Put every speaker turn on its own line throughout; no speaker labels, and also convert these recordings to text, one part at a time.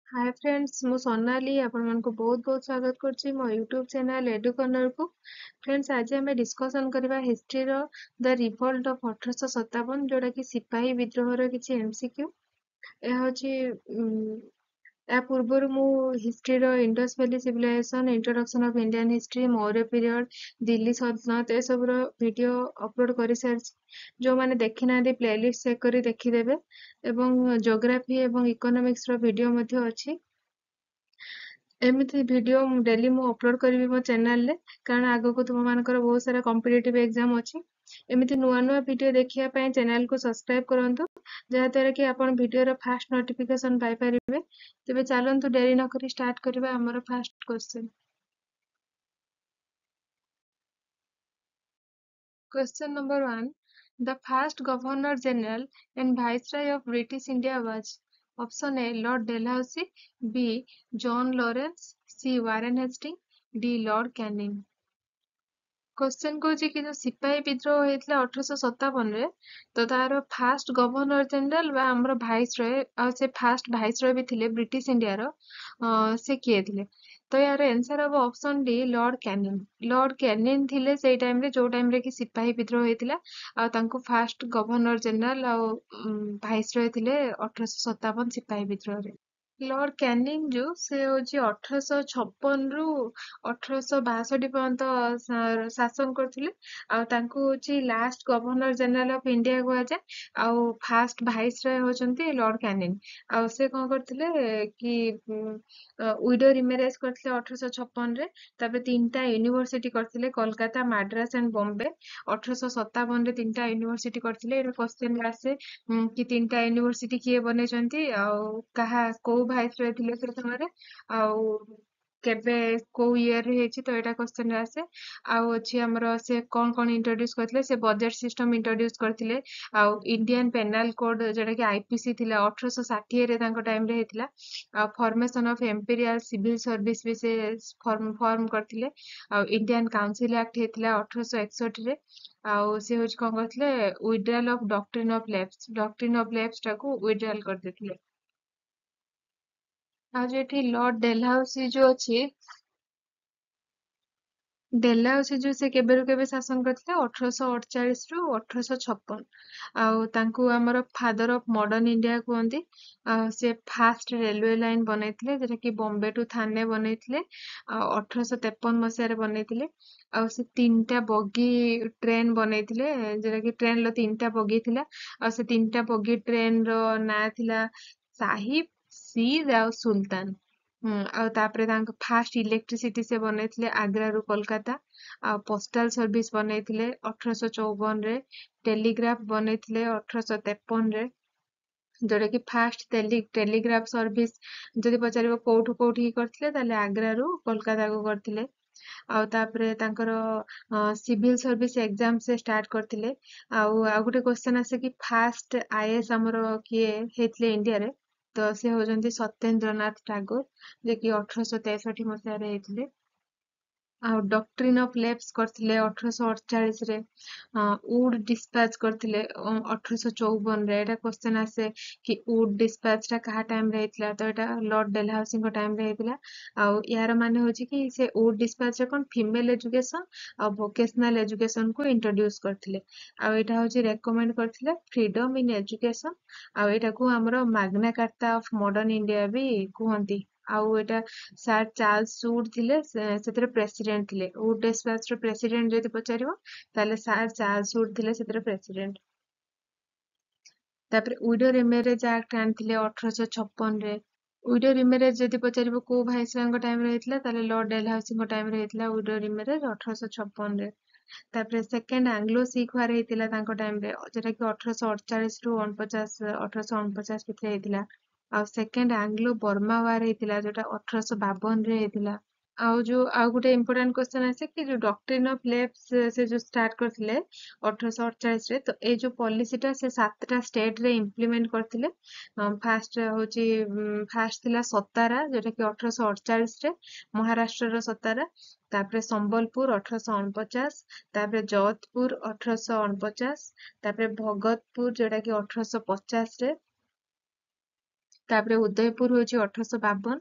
Hi friends मु सोनाली आपण मानक बहुत बहुत स्वागत करछि मो यूट्यूब चैनल एडु कॉर्नर को। फ्रेंड्स आज आम डिस्कसन करबा हिस्ट्री रो द रिवोल्ट ऑफ 1857 जोटा कि सिपाही विद्रोह रो किछि एमसीक्यू। ए होछि या पूर्वर मु हिस्ट्री रो Indus valley civilization introduction of Indian history Maurya period Delhi सल्तनत ए सब रो वीडियो अपलोड करि सारछि। जो माने देखि नांदी प्लेलिस्ट चेक करी देखि देबे एवं ज्योग्राफी एवं इकोनॉमिक्स रो वीडियो मध्ये अछि। एमिति वीडियो डेली मु अपलोड करी मो चैनल रे कारण आगो को तुम मानकर बहुत सारा कॉम्पिटिटिव एग्जाम अछि। एमिति नुआ नुआ वीडियो देखिया पय चैनल को सब्सक्राइब करंतु जहा तेरे कि आपण वीडियो रो फास्ट नोटिफिकेशन पाई परिबे। तेबे चलंतु देरी न करी स्टार्ट करबा हमर first question. Question number 1. The first Governor General and Viceroy of British India was option A. Lord Dalhousie, B. John Lawrence, C. Warren Hastings, D. Lord Canning. Question कौन कि जो सिपाही विद्रोह होता 1857 रे तो तार फास्ट गवर्नर जनरल बा हमर भाइसरय आ से फास्ट भाइसरय भी थिले ब्रिटिश इंडिया रो से किए थिले। तो यार आंसर हम option D Lord Canning. Lord Canning थिले सेई टाइम रे जो टाइम रे कि सिपाही विद्रोह होइतिला आ तांको फास्ट गवर्नर जनरल आ भाइसरय थिले 1857 सिपाही विद्रोह रे। लॉर्ड कैनिंग जो से होची 1856 रु 1862 पर्यंत शासन करथिले आ तांको होची last governor general of India को आजे आ फास्ट वाइसरॉय होचंती लॉर्ड कैनिंग आ से कोन करथिले कि विडो रिमेरेज करथिले 1856 रे। तापर तीनटा यूनिवर्सिटी करथिले कोलकाता मद्रास एंड बॉम्बे 1857 रे तीनटा यूनिवर्सिटी करथिले। ए क्वेश्चन आसे कि तीनटा यूनिवर्सिटी किए बनेचंती आ कहा को भाइसरय थिले से समय आउ केबे को ईयर रे हेची तो एटा क्वेश्चन आसे। आउ अछि हमर से कोन कोन इंट्रोड्यूस करथिले से बजेट सिस्टम इंट्रोड्यूस करथिले आउ इंडियन पेनल कोड जेटा कि आईपीसी थिला 1860 रे तांको टाइम रे हेतिला आ formation of imperial civil service भी से फॉर्म करथिले आउ इंडियन काउंसिल एक्ट हेतिला 1861 रे आउ से होच कोन करथिले withdrawal of doctrine of left टाको विड्रॉल कर देथिले। आज एठी लॉर्ड डेलहाउसी जो अछि डेलहाउसी जो से केबेरु केबे शासन करथिले 1848 रु 1856 आउ तांकु हमर फादर ऑफ मॉडर्न इंडिया कहंती। से फास्ट रेलवे लाइन बनैथिले जेटा कि बॉम्बे टू थाने बनैथिले 1853 मसिया रे बनैथिले आउ से तीनटा बगी ट्रेन बनैथिले जेटा कि ट्रेन लो तीनटा बगी थिला आ से तीनटा बगी ट्रेन रो ना थिला साहिब सीध आउ सुल्तान। ଆଉ ତାପରେ ତାଙ୍କ ଫାଷ୍ଟ ଇଲେକ୍ଟ୍ରିସିଟି ସେ ବନେଇଥିଲେ ଆଗ୍ରାରୁ କୋଲକାତା ଆଉ ପୋଷ୍ଟାଲ ସର୍ଭିସ ବନେଇଥିଲେ 1854 ରେ ଟେଲିଗ୍ରାଫ ବନେଇଥିଲେ 1853 ରେ ଯୋଉଟା କି ଫାଷ୍ଟ ଟେଲିଗ୍ରାଫ ସର୍ଭିସ ଯଦି ପଚାରିବ କୋଉଠୁ କୋଉଠି କରିଥିଲେ ତାହେଲେ ଆଗ୍ରାରୁ କୋଲକାତାକୁ କରିଥିଲେ। ଆଉ ତାପରେ ତାଙ୍କର ସିଭିଲ ସର୍ଭିସ ଏକ୍ଜାମ ସେ ଷ୍ଟାର୍ଟ କରିଥିଲେ। ଆଉ ଗୋଟେ କ୍वेଶ୍ଚନ ଆସେ କି ଫାଷ୍ଟ ଆଇଏଏସ୍ ଆମର କିଏ ହେଇଥିଲେ ଇଣ୍ଡିଆରେ ତ ସେ ହଉଛନ୍ତି ସତ୍ୟେନ୍ଦ୍ରନାଥ ଟାଗୋର ଯେ କି 1863 ମସିହାରେ ହେଇଥିଲେ। ଆଉ ଡକ୍ଟ୍ରିନ ଅଫ ଲେପ୍ସ କରିଥିଲେ 1848 ରେ। ଉଡ୍ ଡିସ୍ପାଚ କରିଥିଲେ 1854 ରେ। ଏଟା କ୍वेଶ୍ଚନ ଆସେ କି ଉଡ୍ ଡିସ୍ପାଚ ଟା କାହା ଟାଇମ ରେ ହେଇଥିଲା ତ ଏଟା ଲର୍ଡ ଡେଲହାଉସିଙ୍କ ଟାଇମ ରେ ହେଇଥିଲା। ଆଉ ୟାର ମାନେ ହଉଛି କି ସେ ଉଡ୍ ଡିସ୍ପାଚ ରେ କଣ ଫିମେଲ ଏଜୁକେସନ ଆଉ ଭୋକେଶନାଲ ଏଜୁକେସନ କୁ ଇଣ୍ଟ୍ରୋଡ୍ୟୁସ କରିଥିଲେ। ଆଉ ଏଟା ହଉଛି ରେକମେଣ୍ଡ କରିଥିଲେ ଫ୍ରିଡମ ଇନ ଏଜୁକେସନ ଆଉ ଏଟାକୁ ଆମର ମାଗ୍ନା କାର୍ଟା ଅଫ ମଡର୍ନ ଇଣ୍ଡିଆ ବି କୁହନ୍ତି। ଆଉ ଏଟା ସାର୍ ଚାର୍ଲସ ସୁଡ୍ ଥିଲେ ସେଥିରେ ପ୍ରେସିଡେଣ୍ଟ ଥିଲେ। ଉଡ୍ ଡିସ୍ପାଚ ର ପ୍ରେସିଡେଣ୍ଟ ଯଦି ପଚାରିବ ତାହେଲେ ସାର୍ ଚାର୍ଲସ ସୁଡ୍ ଥିଲେ ସେଥିରେ ପ୍ରେସିଡେଣ୍ଟ। ତାପରେ ୱିଡୋ ରିମେରେଜ ଆକ୍ଟ ଆଣିଥିଲେ 1856 ରେ। ୱିଡୋ ରିମେରେଜ ଯଦି ପଚାରିବ କୋଉ ଭାଇସରୟଙ୍କ ଟାଇମ ରେ ହେଇଥିଲା ତାହେଲେ ଲର୍ଡ ଡେଲହାଉସିଙ୍କ ଟାଇମ ରେ ହେଇଥିଲା ୱିଡୋ ରିମେରେଜ 1856 ରେ। ତାପରେ ସେକେଣ୍ଡ ଆଙ୍ଗ୍ଲୋ ଶିଖ ୱାର ହେଇଥିଲା ତାଙ୍କ ଟାଇମ ରେ ଯୋଉଟା କି 1848 ରୁ 49 1849 ଭିତରେ ହେଇଥିଲା। ଆଉ ସେକେଣ୍ଡ ଆଙ୍ଗ୍ଲୋ ବର୍ମା ୱାର ହେଇଥିଲା ଯୋଉଟା 1852 ରେ ହେଇଥିଲା। ଆଉ ଗୋଟେ ଇମ୍ପୋର୍ଟାଣ୍ଟ क्वेश्चन ଆସେ କି ଯୋଉ ଡକ୍ଟ୍ରିନ ଅଫ ଲେପ୍ସ ସେ ଯୋଉ ଷ୍ଟାର୍ଟ କରିଥିଲେ 1848 ରେ ତ ଏଇ ଯୋଉ ପଲିସିଟା ସେ 7ଟା ଷ୍ଟେଟ ରେ ଇମ୍ପ୍ଲିମେଣ୍ଟ କରିଥିଲେ। ଫାଷ୍ଟ ଥିଲା ସତାରା ଯୋଉଟା କି 1848 ରେ ମହାରାଷ୍ଟ୍ରର ସତାରା। ତାପରେ ସମ୍ବଲପୁର 1849 ତାପରେ ଯୋଧପୁର 1849 ତାପରେ ଭଗତପୁର ଯୋଉଟା କି 1850 ରେ ତାପରେ ଉଦୟପୁର ହଉଛି 1852,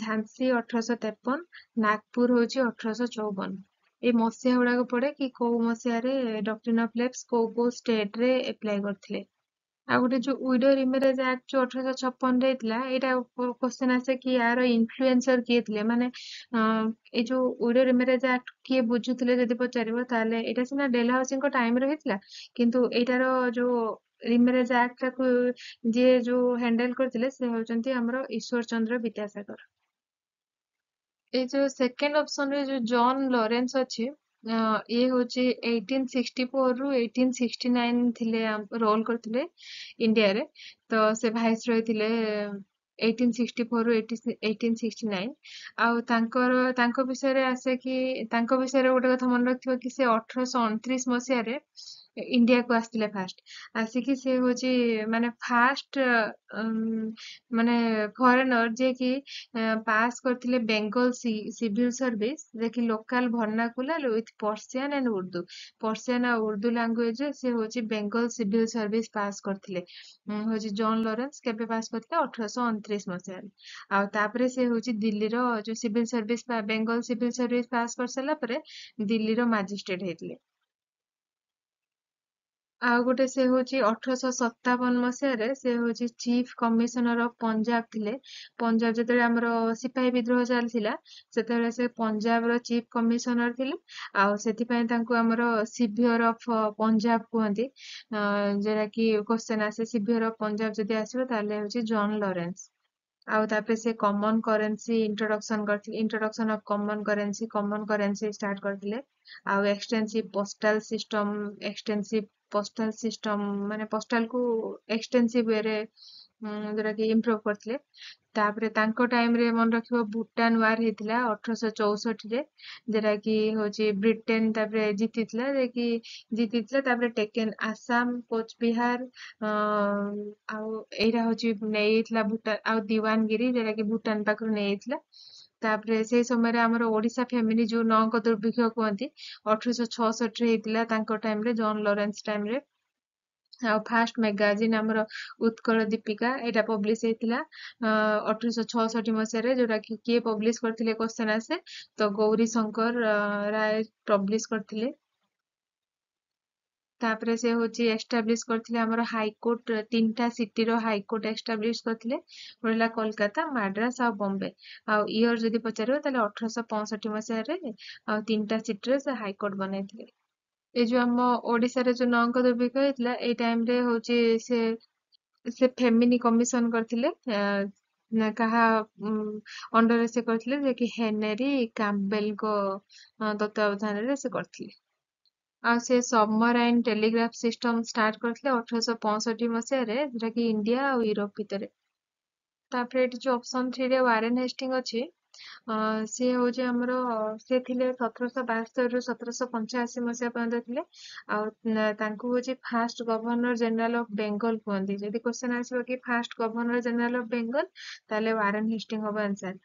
ଝାନ୍ସୀ 1853, ନାଗପୁର ହଉଛି 1854। ଏଇ ମସିହା ଗୁଡାକ ପଡେ କି କୋଉ ମସିହାରେ ଡକ୍ଟ୍ରିନ୍ ଅଫ ଲେପ୍ସ କୋଉ କୋଉ ଷ୍ଟେଟ ରେ ଆପ୍ଲାଏ କରିଥିଲେ। ଆଉ ଗୋଟେ ଯୋଉ ୱିଡୋ ରିମାରେଜ ଆକ୍ଟ ଯୋଉ 1856 ରେ ହେଇଥିଲା, ଏଇଟା କ୍ୱେଶ୍ଚନ ଆସେ କି ୟାର ଇନଫ୍ଲୁଏନ୍ସର କିଏ ଥିଲେ, ମାନେ ଏଇ ଯୋଉ ୱିଡୋ ରିମାରେଜ ଆକ୍ଟ କିଏ ବୁଝୁଥିଲେ ଯଦି ପଚାରିବ, ତାହେଲେ ଏଇଟା ସିନା ଡେଲହାଉସିଙ୍କ ଟାଇମରେ ହେଇଥିଲା, କିନ୍ତୁ ଏଇଟାର ଯୋଉ ରିମାରେଜ ଆକ୍ଟ ଟାକୁ ଯିଏ ଯୋଉ ହ୍ୟାଣ୍ଡେଲ କରିଥିଲେ ସେ ହଉଛନ୍ତି ଆମର ଈଶ୍ୱର ଚନ୍ଦ୍ର ବିଦ୍ୟାସାଗର। ଏଇ ଯୋଉ ସେକେଣ୍ଡ ଅପସନ ରେ ଯୋଉ ଜନ୍ ଲରେନ୍ସ ଅଛି, ଇଏ ହଉଛି 1864 ରୁ 1869 ଥିଲେ, ରୋଲ କରିଥିଲେ ଇଣ୍ଡିଆରେ। ତ ସେ ଭାଇସ ରହିଥିଲେ 1864 ରୁ 1869। ଆଉ ତାଙ୍କ ବିଷୟରେ ଆସେ କି, ତାଙ୍କ ବିଷୟରେ ଗୋଟେ କଥା ମନେ ରଖିଥିବ କି ସେ 1829 ମସିହାରେ ଇଣ୍ଡିଆକୁ ଆସିଥିଲେ ଫାଷ୍ଟ। ଆସିକି ସେ ହଉଛି ମାନେ ଫାଷ୍ଟ ମାନେ ଫରେନର ଯିଏକି ପାସ୍ କରିଥିଲେ ବେଙ୍ଗଲ ସିଭିଲ ସର୍ଭିସ, ଯିଏକି local vernacular with Persian and Urdu. Persian ଆଉ ଉର୍ଦୁ ଲାଙ୍ଗୁଏଜ ସେ ହଉଛି ବେଙ୍ଗଲ ସିଭିଲ ସର୍ଭିସ ପାସ୍ କରିଥିଲେ। ହଉଛି ଜନ୍ ଲରେନ୍ସ କେବେ ପାସ୍ କରିଥିଲେ? 1829 ମସିହାରେ। ଆଉ ତାପରେ ସେ ହଉଛି ଦିଲ୍ଲୀର ଯୋଉ civil service, Bengal civil service pass କରିସାରିଲା ପରେ ଦିଲ୍ଲୀର ମାଜିଷ୍ଟ୍ରେଟ ହେଇଥିଲେ। ଆଉ ଗୋଟେ ସେ ହଉଛି 1857 ମସିହାରେ ସେ ହଉଛି ଚିଫ କମିଶନର ଅଫ ପଞ୍ଜାବ ଥିଲେ। ପଞ୍ଜାବ ଯେତେବେଳେ ଆମର ସିପାହୀ ବିଦ୍ରୋହ ଚାଲିଥିଲା, ସେତେବେଳେ ସେ ପଞ୍ଜାବର ଚିଫ କମିଶନର ଥିଲେ। ଆଉ ସେଥିପାଇଁ ତାଙ୍କୁ ଆମର ସିଭିଅର ଅଫ ପଞ୍ଜାବ କୁହନ୍ତି। ଯୋଉଟା କି କ୍ୱେଶ୍ଚନ ଆସେ ସିଭିଅର ଅଫ ପଞ୍ଜାବ ଯଦି ଆସିବ ତାହେଲେ ହଉଛି ଜନ୍ ଲରେନ୍ସ। ଆଉ ତାପରେ ସେ କମନ କରେନ୍ସି ଇଣ୍ଟ୍ରୋଡକ୍ସନ କରିଥିଲେ, introduction of common currency start କରିଥିଲେ। ଆଉ ଏକ୍ସଟେନ୍ସିଭ ପୋଷ୍ଟାଲ ସିଷ୍ଟମ ମାନେ ପୋଷ୍ଟାଲ କୁ ଏକ୍ସଟେନ୍ସିଭ ୱେରେ ଯୋଉଟା କି ଇମ୍ପ୍ରୁଭ କରିଥିଲେ। ତାପରେ ତାଙ୍କ ଟାଇମ ରେ ମନେ ରଖିବ ଭୁଟାନ ୱାର ହେଇଥିଲା 1864ରେ, ଯେଟା କି ହଉଛି ବ୍ରିଟେନ ତାପରେ ଜିତିଥିଲା। ତାପରେ ଟେକେନ ଆସାମ, କୋଚବିହାର, ଆଉ ଏଇଟା ହଉଛି ନେଇଯାଇଥିଲା ଭୁଟାନ, ଆଉ ଦିୱାନଗିରି ଯୋଉଟା କି ଭୁଟାନ ପାଖରୁ ନେଇଯାଇଥିଲା। ତାପରେ ସେଇ ସମୟରେ ଆମର ଓଡିଶା ଫ୍ୟାମିଲି ଯୋଉ ନଅଙ୍କ ଦୁର୍ଭିକ୍ଷ କୁହନ୍ତି, 1866ରେ ହେଇଥିଲା ତାଙ୍କ ଟାଇମରେ, ଜନ୍ ଲରେନ୍ସ ଟାଇମରେ। ଆଉ ଫାଷ୍ଟ ମ୍ୟାଗାଜିନ ଆମର ଉତ୍କଳ ଦୀପିକା, ଏଇଟା ପବ୍ଲିଶ ହେଇଥିଲା 1866 ମସିହାରେ, ଯୋଉଟା କି କିଏ ପବ୍ଲିଶ କରିଥିଲେ କ୍ୱେଶ୍ଚନ ଆସେ, ତ ଗୌରୀ ଶଙ୍କର ରାୟ ପବ୍ଲିଶ କରିଥିଲେ। ତାପରେ ସେ ହଉଛି ଏଷ୍ଟାବ୍ଲିଶ କରିଥିଲେ ଆମର ହାଇକୋର୍ଟ, 3ଟା ସିଟିର ହାଇକୋର୍ଟ ଏଷ୍ଟାବ୍ଲିଶ କରିଥିଲେ। ଗୋଟେ ହେଲା କୋଲକାତା, ମାଡ୍ରାସ ଆଉ ବମ୍ବେ। ଆଉ ଇୟର ଯଦି ପଚାରିବ ତାହେଲେ 1865 ମସିହାରେ, ଆଉ 3ଟା ସିଟିରେ ସେ ହାଇକୋର୍ଟ ବନେଇଥିଲେ। ଏଇ ଯୋଉ ଆମ ଓଡିଶାରେ ଯୋଉ ନଅଙ୍କ ଦୁର୍ଭିକ୍ଷ ହେଇଥିଲା, ଏଇ ଟାଇମ ରେ ହଉଛି ସେ ଫେମିନି କମିଶନ କରିଥିଲେ। କାହା ଅଣ୍ଡରରେ ସେ କରିଥିଲେ, ଯେ କି ହେନେରୀ କ୍ୟାମ୍ପବେଲଙ୍କ ତତ୍ତ୍ୱାବଧାନରେ ସେ କରିଥିଲେ। ଆଉ ସେ ସବମରାଇନ ଟେଲିଗ୍ରାଫ ସିଷ୍ଟମ ଷ୍ଟାର୍ଟ କରିଥିଲେ 1865 ମସିହାରେ, ଯୋଉଟା କି ଇଣ୍ଡିଆ ଆଉ ୟୁରୋପ ଭିତରେ। ତାପରେ ଏଠି ଯୋଉ ଅପସନ 3ରେ ୱାରେନ ହେଷ୍ଟିଙ୍ଗ ଅଛି, ସିଏ ହଉଛି ଆମର, ସିଏ ଥିଲେ 1772 ରୁ 1785 ମସିହା ପର୍ଯ୍ୟନ୍ତ ଥିଲେ। ଆଉ ତାଙ୍କୁ ହଉଛି first governor general of Bengal କୁହନ୍ତି। ଯଦି କ୍ୱେଶ୍ଚନ ଆସିବ କି first governor general of Bengal, ତାହେଲେ ୱାରେନ ହେଷ୍ଟିଙ୍ଗ ହବ ଆନ୍ସର।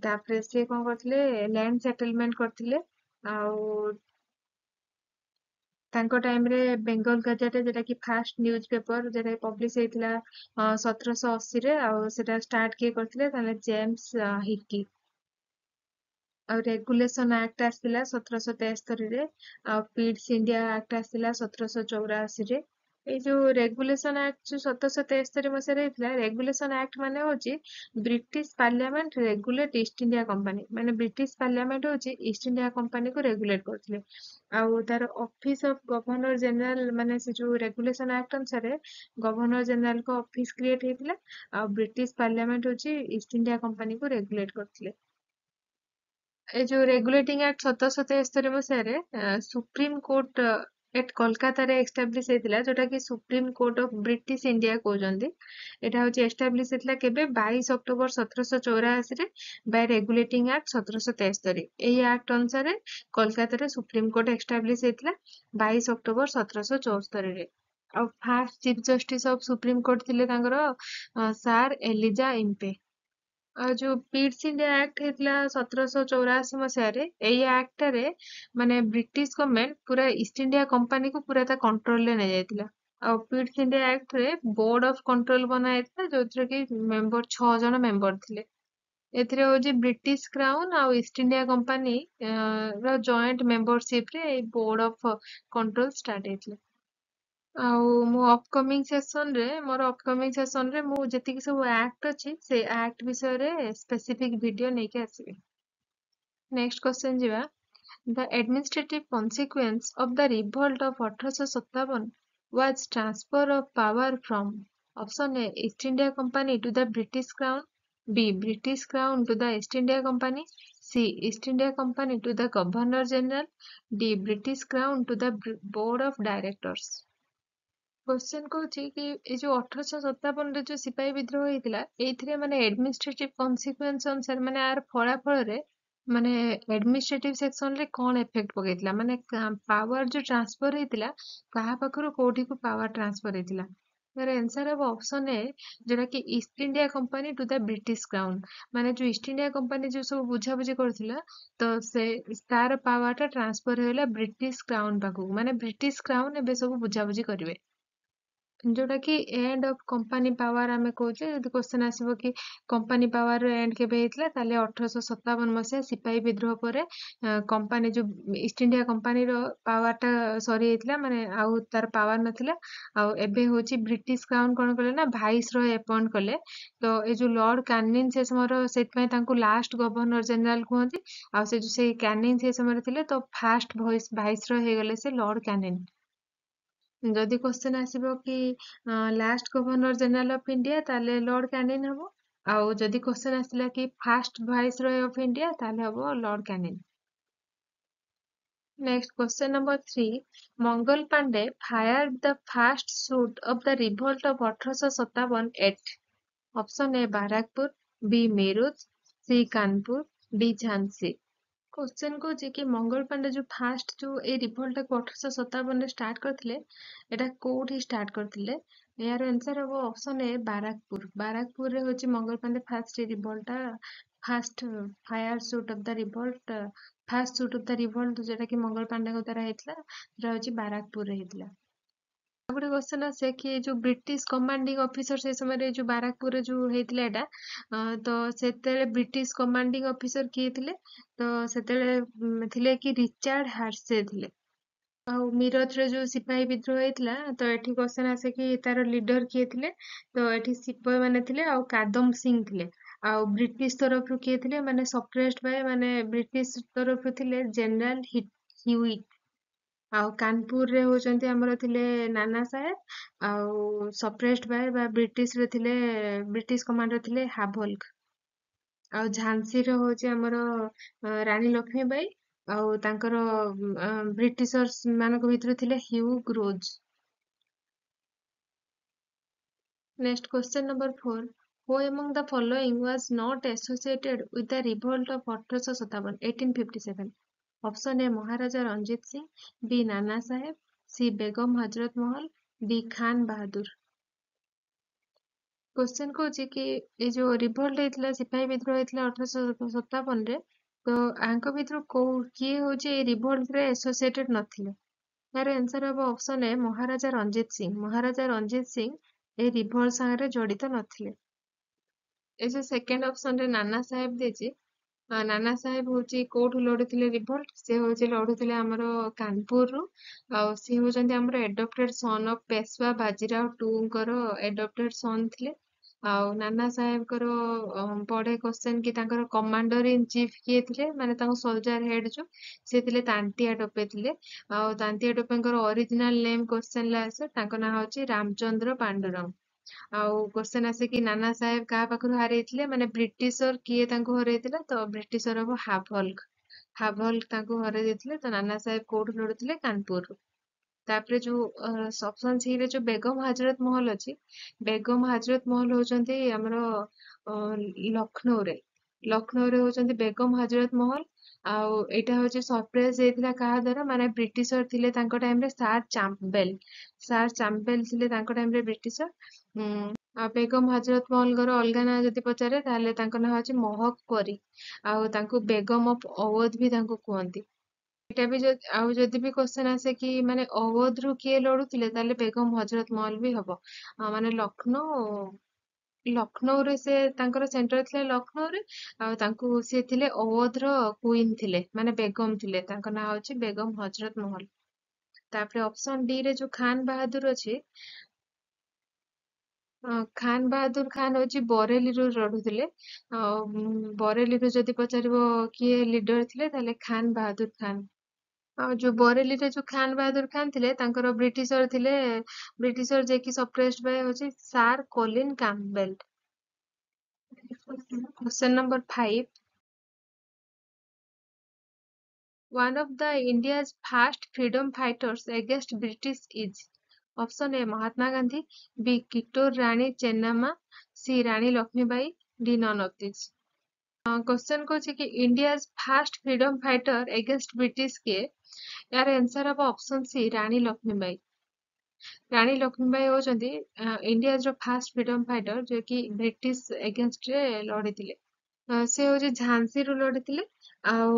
ତାପରେ ସିଏ କଣ କରିଥିଲେ? ଲ୍ୟାଣ୍ଡ ସେଟଲମେଣ୍ଟ କରିଥିଲେ। ଆଉ ତାଙ୍କ ଟାଇମରେ ବେଙ୍ଗଲ ଗାଜେଟ, ଯେଟା କି ଫାଷ୍ଟ ନ୍ୟୁଜ ପେପର, ଯେଟା ପବ୍ଲିଶ ହେଇଥିଲା 1780ରେ। ଆଉ ସେଟା ଷ୍ଟାର୍ଟ କିଏ କରିଥିଲେ? ତାହେଲେ ଜେମ୍ସ ହିକି। ଆଉ ରେଗୁଲେସନ ଆକ୍ଟ ଆସିଥିଲା 1773ରେ। ଆଉ ପିଟ୍ସ ଇଣ୍ଡିଆ ଆକ୍ଟ ଆସିଥିଲା 1784ରେ। ଏଇ ଯୋଉ ରେଗୁଲେସନ ଆକ୍ଟ ଯୋଉ 1773 ମସିହାରେ ହେଇଥିଲା, ରେଗୁଲେସନ ଆକ୍ଟ ମାନେ ହଉଛି British parliament regulate East India company, ମାନେ ବ୍ରିଟିଶ ପାର୍ଲିଆମେଣ୍ଟ ହଉଛି ଇଷ୍ଟ ଇଣ୍ଡିଆ କମ୍ପାନୀକୁ ରେଗୁଲେଟ କରୁଥିଲେ। ଆଉ ତାର ଅଫିସ ଅଫ ଗଭର୍ଣ୍ଣର ଜେନେରାଲ, ମାନେ ସେ ଯୋଉ ରେଗୁଲେସନ ଆକ୍ଟ ଅନୁସାରେ ଗଭର୍ଣ୍ଣର ଜେନେରାଲଙ୍କ ଅଫିସ କ୍ରିଏଟ ହେଇଥିଲା। ଆଉ ବ୍ରିଟିଶ ପାର୍ଲିଆମେଣ୍ଟ ହଉଛି ଇଷ୍ଟ ଇଣ୍ଡିଆ କମ୍ପାନୀକୁ ରେଗୁଲେଟ କରୁଥିଲେ। ଏ ଯୋଉ ରେଗୁଲେଟିଂ ଆକ୍ଟ 1773 ମସିହାରେ ସୁପ୍ରିମ କୋର୍ଟ ଏଟ୍ କୋଲକାତାରେ ଏଷ୍ଟାବ୍ଲିଶ ହେଇଥିଲା, ଯୋଉଟା କି supreme court of British India କହୁଛନ୍ତି। ଏଟା ହଉଛି ଏଷ୍ଟାବ୍ଲିଶ ହେଇଥିଲା କେବେ? 22 ଅକ୍ଟୋବର 1784ରେ, ବାଇ ରେଗୁଲେଟିଂ ଆକ୍ଟ 1773। ଏଇ ଆକ୍ଟ ଅନୁସାରେ କୋଲକାତାରେ ସୁପ୍ରିମ କୋର୍ଟ ଏଷ୍ଟାବ୍ଲିଶ ହେଇଥିଲା 22 ଅକ୍ଟୋବର 1774ରେ। ଆଉ first chief justice of supreme court ଥିଲେ ତାଙ୍କର ସାର୍ ଏଲିଜା ଇମ୍ପେ। ଆଉ ଯୋଉ ପିଟ୍ସ ଇଣ୍ଡିଆ ଆକ୍ଟ ହେଇଥିଲା 1784 ମସିହାରେ, ଏଇ ଆକ୍ଟରେ ମାନେ ବ୍ରିଟିଶ ଗଭର୍ଣମେଣ୍ଟ ପୁରା ଇଷ୍ଟ ଇଣ୍ଡିଆ କମ୍ପାନୀକୁ ପୁରା ତା କଣ୍ଟ୍ରୋଲରେ ନେଇଯାଇଥିଲା। ଆଉ ପିट्ସ ଇଣ୍ଡିଆ ଆକ୍ଟ ରେ ବୋर्ड ऑफ कंट्रोल बना ହେଇଥିଲା ଯୋଉଥିରେ କି ମେମ୍ବର 6 ଜଣ ମେମ୍ବର ଥିଲେ। ଏଥିରେ ହଉଛି ବ୍ରିଟିଶ କ୍ରାଉନ ଆଉ ଇଷ୍ଟ ଇଣ୍ଡିଆ କମ୍ପାନୀ ର ଜଏଣ୍ଟ ମେମ୍ବରସିପ ରେ ଏଇ ବୋर्ड ऑफ कंट्रोल ଷ୍ଟାର୍ଟ ହେଇଥିଲା। ଆଉ ମୁଁ ମୋର ଅପକମିଂ ସେସନ ରେ ମୁଁ ଯେତିକି ସବୁ ଆକ୍ଟ ଅଛି ସେ ଆକ୍ଟ ବିଷୟରେ ସ୍ପେସିଫିକ ଭିଡିଓ ନେଇକି ଆସିବି। ନେକ୍ସଟ କ୍वेश्चन ଯିବା। The administrative consequence of the revolt of 1857 was transfer of power from option A East India Company to the British Crown, B British Crown to the East India Company, C East India Company to the Governor General, D British Crown to the Board of Directors। Question कौची कि ये जो 1857 रे जो सिपाही विद्रोह ହେଇଥିଲା ଏଇଥିରେ ମାନେ ଏଡମିନିଷ୍ଟ୍ରେଟିଭ କନସିକ୍ୱେନ୍ସ ଅନୁସାରେ ମାନେ ଆର ଫଳାଫଳରେ ମାନେ ଏଡମିନିଷ୍ଟ୍ରେଟିଭ ସେକ୍ସନ ରେ କଣ ଏଫେକ୍ଟ ପକେଇଥିଲା ମାନେ ପାୱାର ଯୋଉ ଟ୍ରାନ୍ସଫର ହେଇଥିଲା କାହା ପାଖରୁ କୋଉଠିକୁ ପାୱାର ଟ୍ରାନ୍ସଫର ହେଇଥିଲା। यार आंसर हब ऑप्शन ए जोटा कि East India Company to the British crown माने जो ईस्ट इंडिया कंपनी जो सब बुझाबुझी करथिला तो से तार पावर टा ट्रांसफर होला ब्रिटिश क्राउन पाखु माने ब्रिटिश क्राउन एबे सब बुझाबुझी करिवे। जोटा कि एंड ऑफ कंपनी पावर आमे कहूचे यदि क्वेश्चन आसीबो कि कंपनी पावर एंड केबे हेतला ताले 1857 मसिया सिपाही विद्रोह परे कंपनी जो ईस्ट इंडिया कंपनी रो पावर टा सरी हेतला माने आउ तार पावर नथिला आउ एबे होची ब्रिटिश क्राउन कोन कले ना भाइस रो अपॉइंट कले तो ए जो लॉर्ड कैनिंग से समरो सेट पय तांको लास्ट गवर्नर जनरल कहंती आउ से जो से कैनिंग से समरो थिले तो फास्ट भाइस रो हे गले से लॉर्ड कैनिंग। जदि क्वेश्चन आसीबो कि last governor general of India ताले लॉर्ड कैनिंग हबो आउ जदि क्वेश्चन आसिला कि first viceroy of India ताले हबो Lord Canning. Next question number 3 Mangal Pandey fired the first shoot of the revolt of 1857 at option A Barrackpore, B Meerut, C Kanpur, D Jhansi. Question कौची कि मंगल पांडे जो फास्ट जो ए रिवोल्ट को 1857 रे स्टार्ट करथिले एटा कोठी स्टार्ट करथिले यार आंसर हबो ऑप्शन ए बाराकपुर रे होची Mangal Pandey first revolt first fire shoot of the revolt first shoot of the revolt जेटा कि मंगल पांडे को द्वारा हेतला जेटा होची बाराकपुर रे हेतला। गोटे क्वेश्चन आसे कि जो ब्रिटिश कमांडिंग ऑफिसर से समय जो बाराकपुर रे जो हेतला एटा तो सेतेले ब्रिटिश कमांडिंग ऑफिसर किए थिले तो सेतेले थिले कि रिचार्ड हार्से थिले। ଆଉ ମିରଜ ରେ ଯୋଉ ସିପାହୀ ବିଦ୍ରୋହ ହେଇଥିଲା ତ ଏଠି क्वेश्चन आसे कि तार लीडर किए थिले तो एठी सिपाही माने थिले ଆଉ कादम सिंह थिले ଆଉ ब्रिटिश तरफ रु किए थिले माने सप्रेस्ड बाय माने ब्रिटिश तरफ रु थिले जनरल ह्यूइट ଆଉ कानपुर रे होचंती हमरो थिले नाना साहेब ଆଉ सप्रेस्ड बाय बा ब्रिटिश रे थिले ब्रिटिश कमांडर थिले हाभल्क ଆଉ ଝାନ୍ସୀ ରେ होची हमरो रानी लक्ष्मीबाई ଆଉ ତାଙ୍କର ବ୍ରିଟିଶର୍ସ ମାନଙ୍କ ଭିତରୁ ଥିଲେ ହ୍ୟୁ ଗ୍ରୋଜ। Next question number 4 who among the following was not associated with the revolt of 1857 option A Maharaja Ranjit Singh, B Nana Saheb, C Begum Hazrat Mahal, D Khan Bahadur. Question कौची कि ये जो रिवोल्ट हेतला सिपाही विद्रोह हेतला 1857 रे तो आंक भितरु को किए होची ए रिवोल्ट रे एसोसिएटेड नथिले यार आंसर हबो ऑप्शन ए महाराजा रंजीत सिंह। महाराजा रंजीत सिंह ए रिवोल्ट संगे जड़ित नथिले। ए जो सेकंड ऑप्शन रे नाना साहेब देछि नाना साहेब होची कोठु लड़ुथिले रिवोल्ट से होची लड़ुथिले हमरो कानपुर रु आउ सी होचंती हमरो adopted son of Peshwa Bajirao टू कर एडॉप्टेड सन थिले आउ नाना साहेब करो पढ़े क्वेश्चन कि तांकर कमांडर इन चीफ किए थिले माने तांको सोल्जर हेड जो से थिले तांतिया टोपे थिले आउ तांतिया टोपेंकर ओरिजिनल नेम क्वेश्चन ला आसे तांको ना होची रामचंद्र पांडुरंग। आउ क्वेश्चन आसे कि नाना साहेब का पाखरु हारेइथिले माने ब्रिटिशर किए तांको हरेइथिले तो ब्रिटिशर हबो हाभल्क तांको हरे ଦେଇଥିଲେ तो नाना साहेब कोठु लड़ुथिले कानपुर रु। तापरे जो ऑप्शन सी रे जो बेगम हजरत महल अछि बेगम हजरत महल होचंती हमरो लखनऊ रे होचंती बेगम हजरत महल आउ एटा होची सरप्राइज हेतिला काहा द्वारा माने ब्रिटिशर थिले तांको टाइम रे सार चाम्पेल थिले तांको टाइम रे ब्रिटिशर आ बेगम हजरत महल घर अलगा ना जदि पचारे ताले तांको ना होची महक परी आउ तांको बेगम ऑफ अवध भी तांको कुहंती। ଏଇଟା ବି ଆଉ ଯଦି ବି କ୍ୱେଶ୍ଚନ ଆସେ କି ମାନେ ଅୱଧରୁ କିଏ ଲଢୁଥିଲେ ତାହେଲେ ବେଗମ ହଜରତ ମହଲ ବି ହବ। ମାନେ ଲକ୍ଷ୍ନୌରେ ସେ ତାଙ୍କର ସେଣ୍ଟର ଥିଲା ଲକ୍ଷ୍ନୌରେ। ଆଉ ତାଙ୍କୁ ସିଏ ଥିଲେ ଅୱଧର କୁଇନ ଥିଲେ ମାନେ ବେଗମ ଥିଲେ। ତାଙ୍କ ନାଁ ହଉଛି ବେଗମ ହଜରତ ମହଲ। ତାପରେ ଅପସନ ଡି ରେ ଯୋଉ ଖାନ ବାହାଦୁର ଅଛି, ଖାନ ବାହାଦୁର ଖାନ ହଉଛି ବରେଲିରୁ ଲଢୁଥିଲେ। ବରେଲିରୁ ଯଦି ପଚାରିବ କିଏ ଲିଡର ଥିଲେ ତାହେଲେ ଖାନ ବାହାଦୁର ଖାନ। ଆଉ ଯୋଉ ବରେଲିରେ ଯୋଉ ଖାନ ବାହାଦୁର ଖାନ ଥିଲେ ତାଙ୍କର ବ୍ରିଟିଶର ଥିଲେ, ବ୍ରିଟିଶର ଯିଏକି ସପ୍ରେସ୍ଡ ବାଇ ହଉଛି sir Colin Campbell. Question number 5, one of the India's first freedom fighters against British is option A Mahatma Gandhi, B Kittur Rani Chennamma, C Rani Lakshmibai, D none of this. Question कौन कि India's first freedom fighter against British किए, यार आंसर हम option C Rani Lakshmibai. Rani Lakshmibai होचंदी India's रो first freedom fighter जो कि British against रे लड़ीथिले। ସେ ହଉଛି ଝାନ୍ସିରୁ ଲଢିଥିଲେ। ଆଉ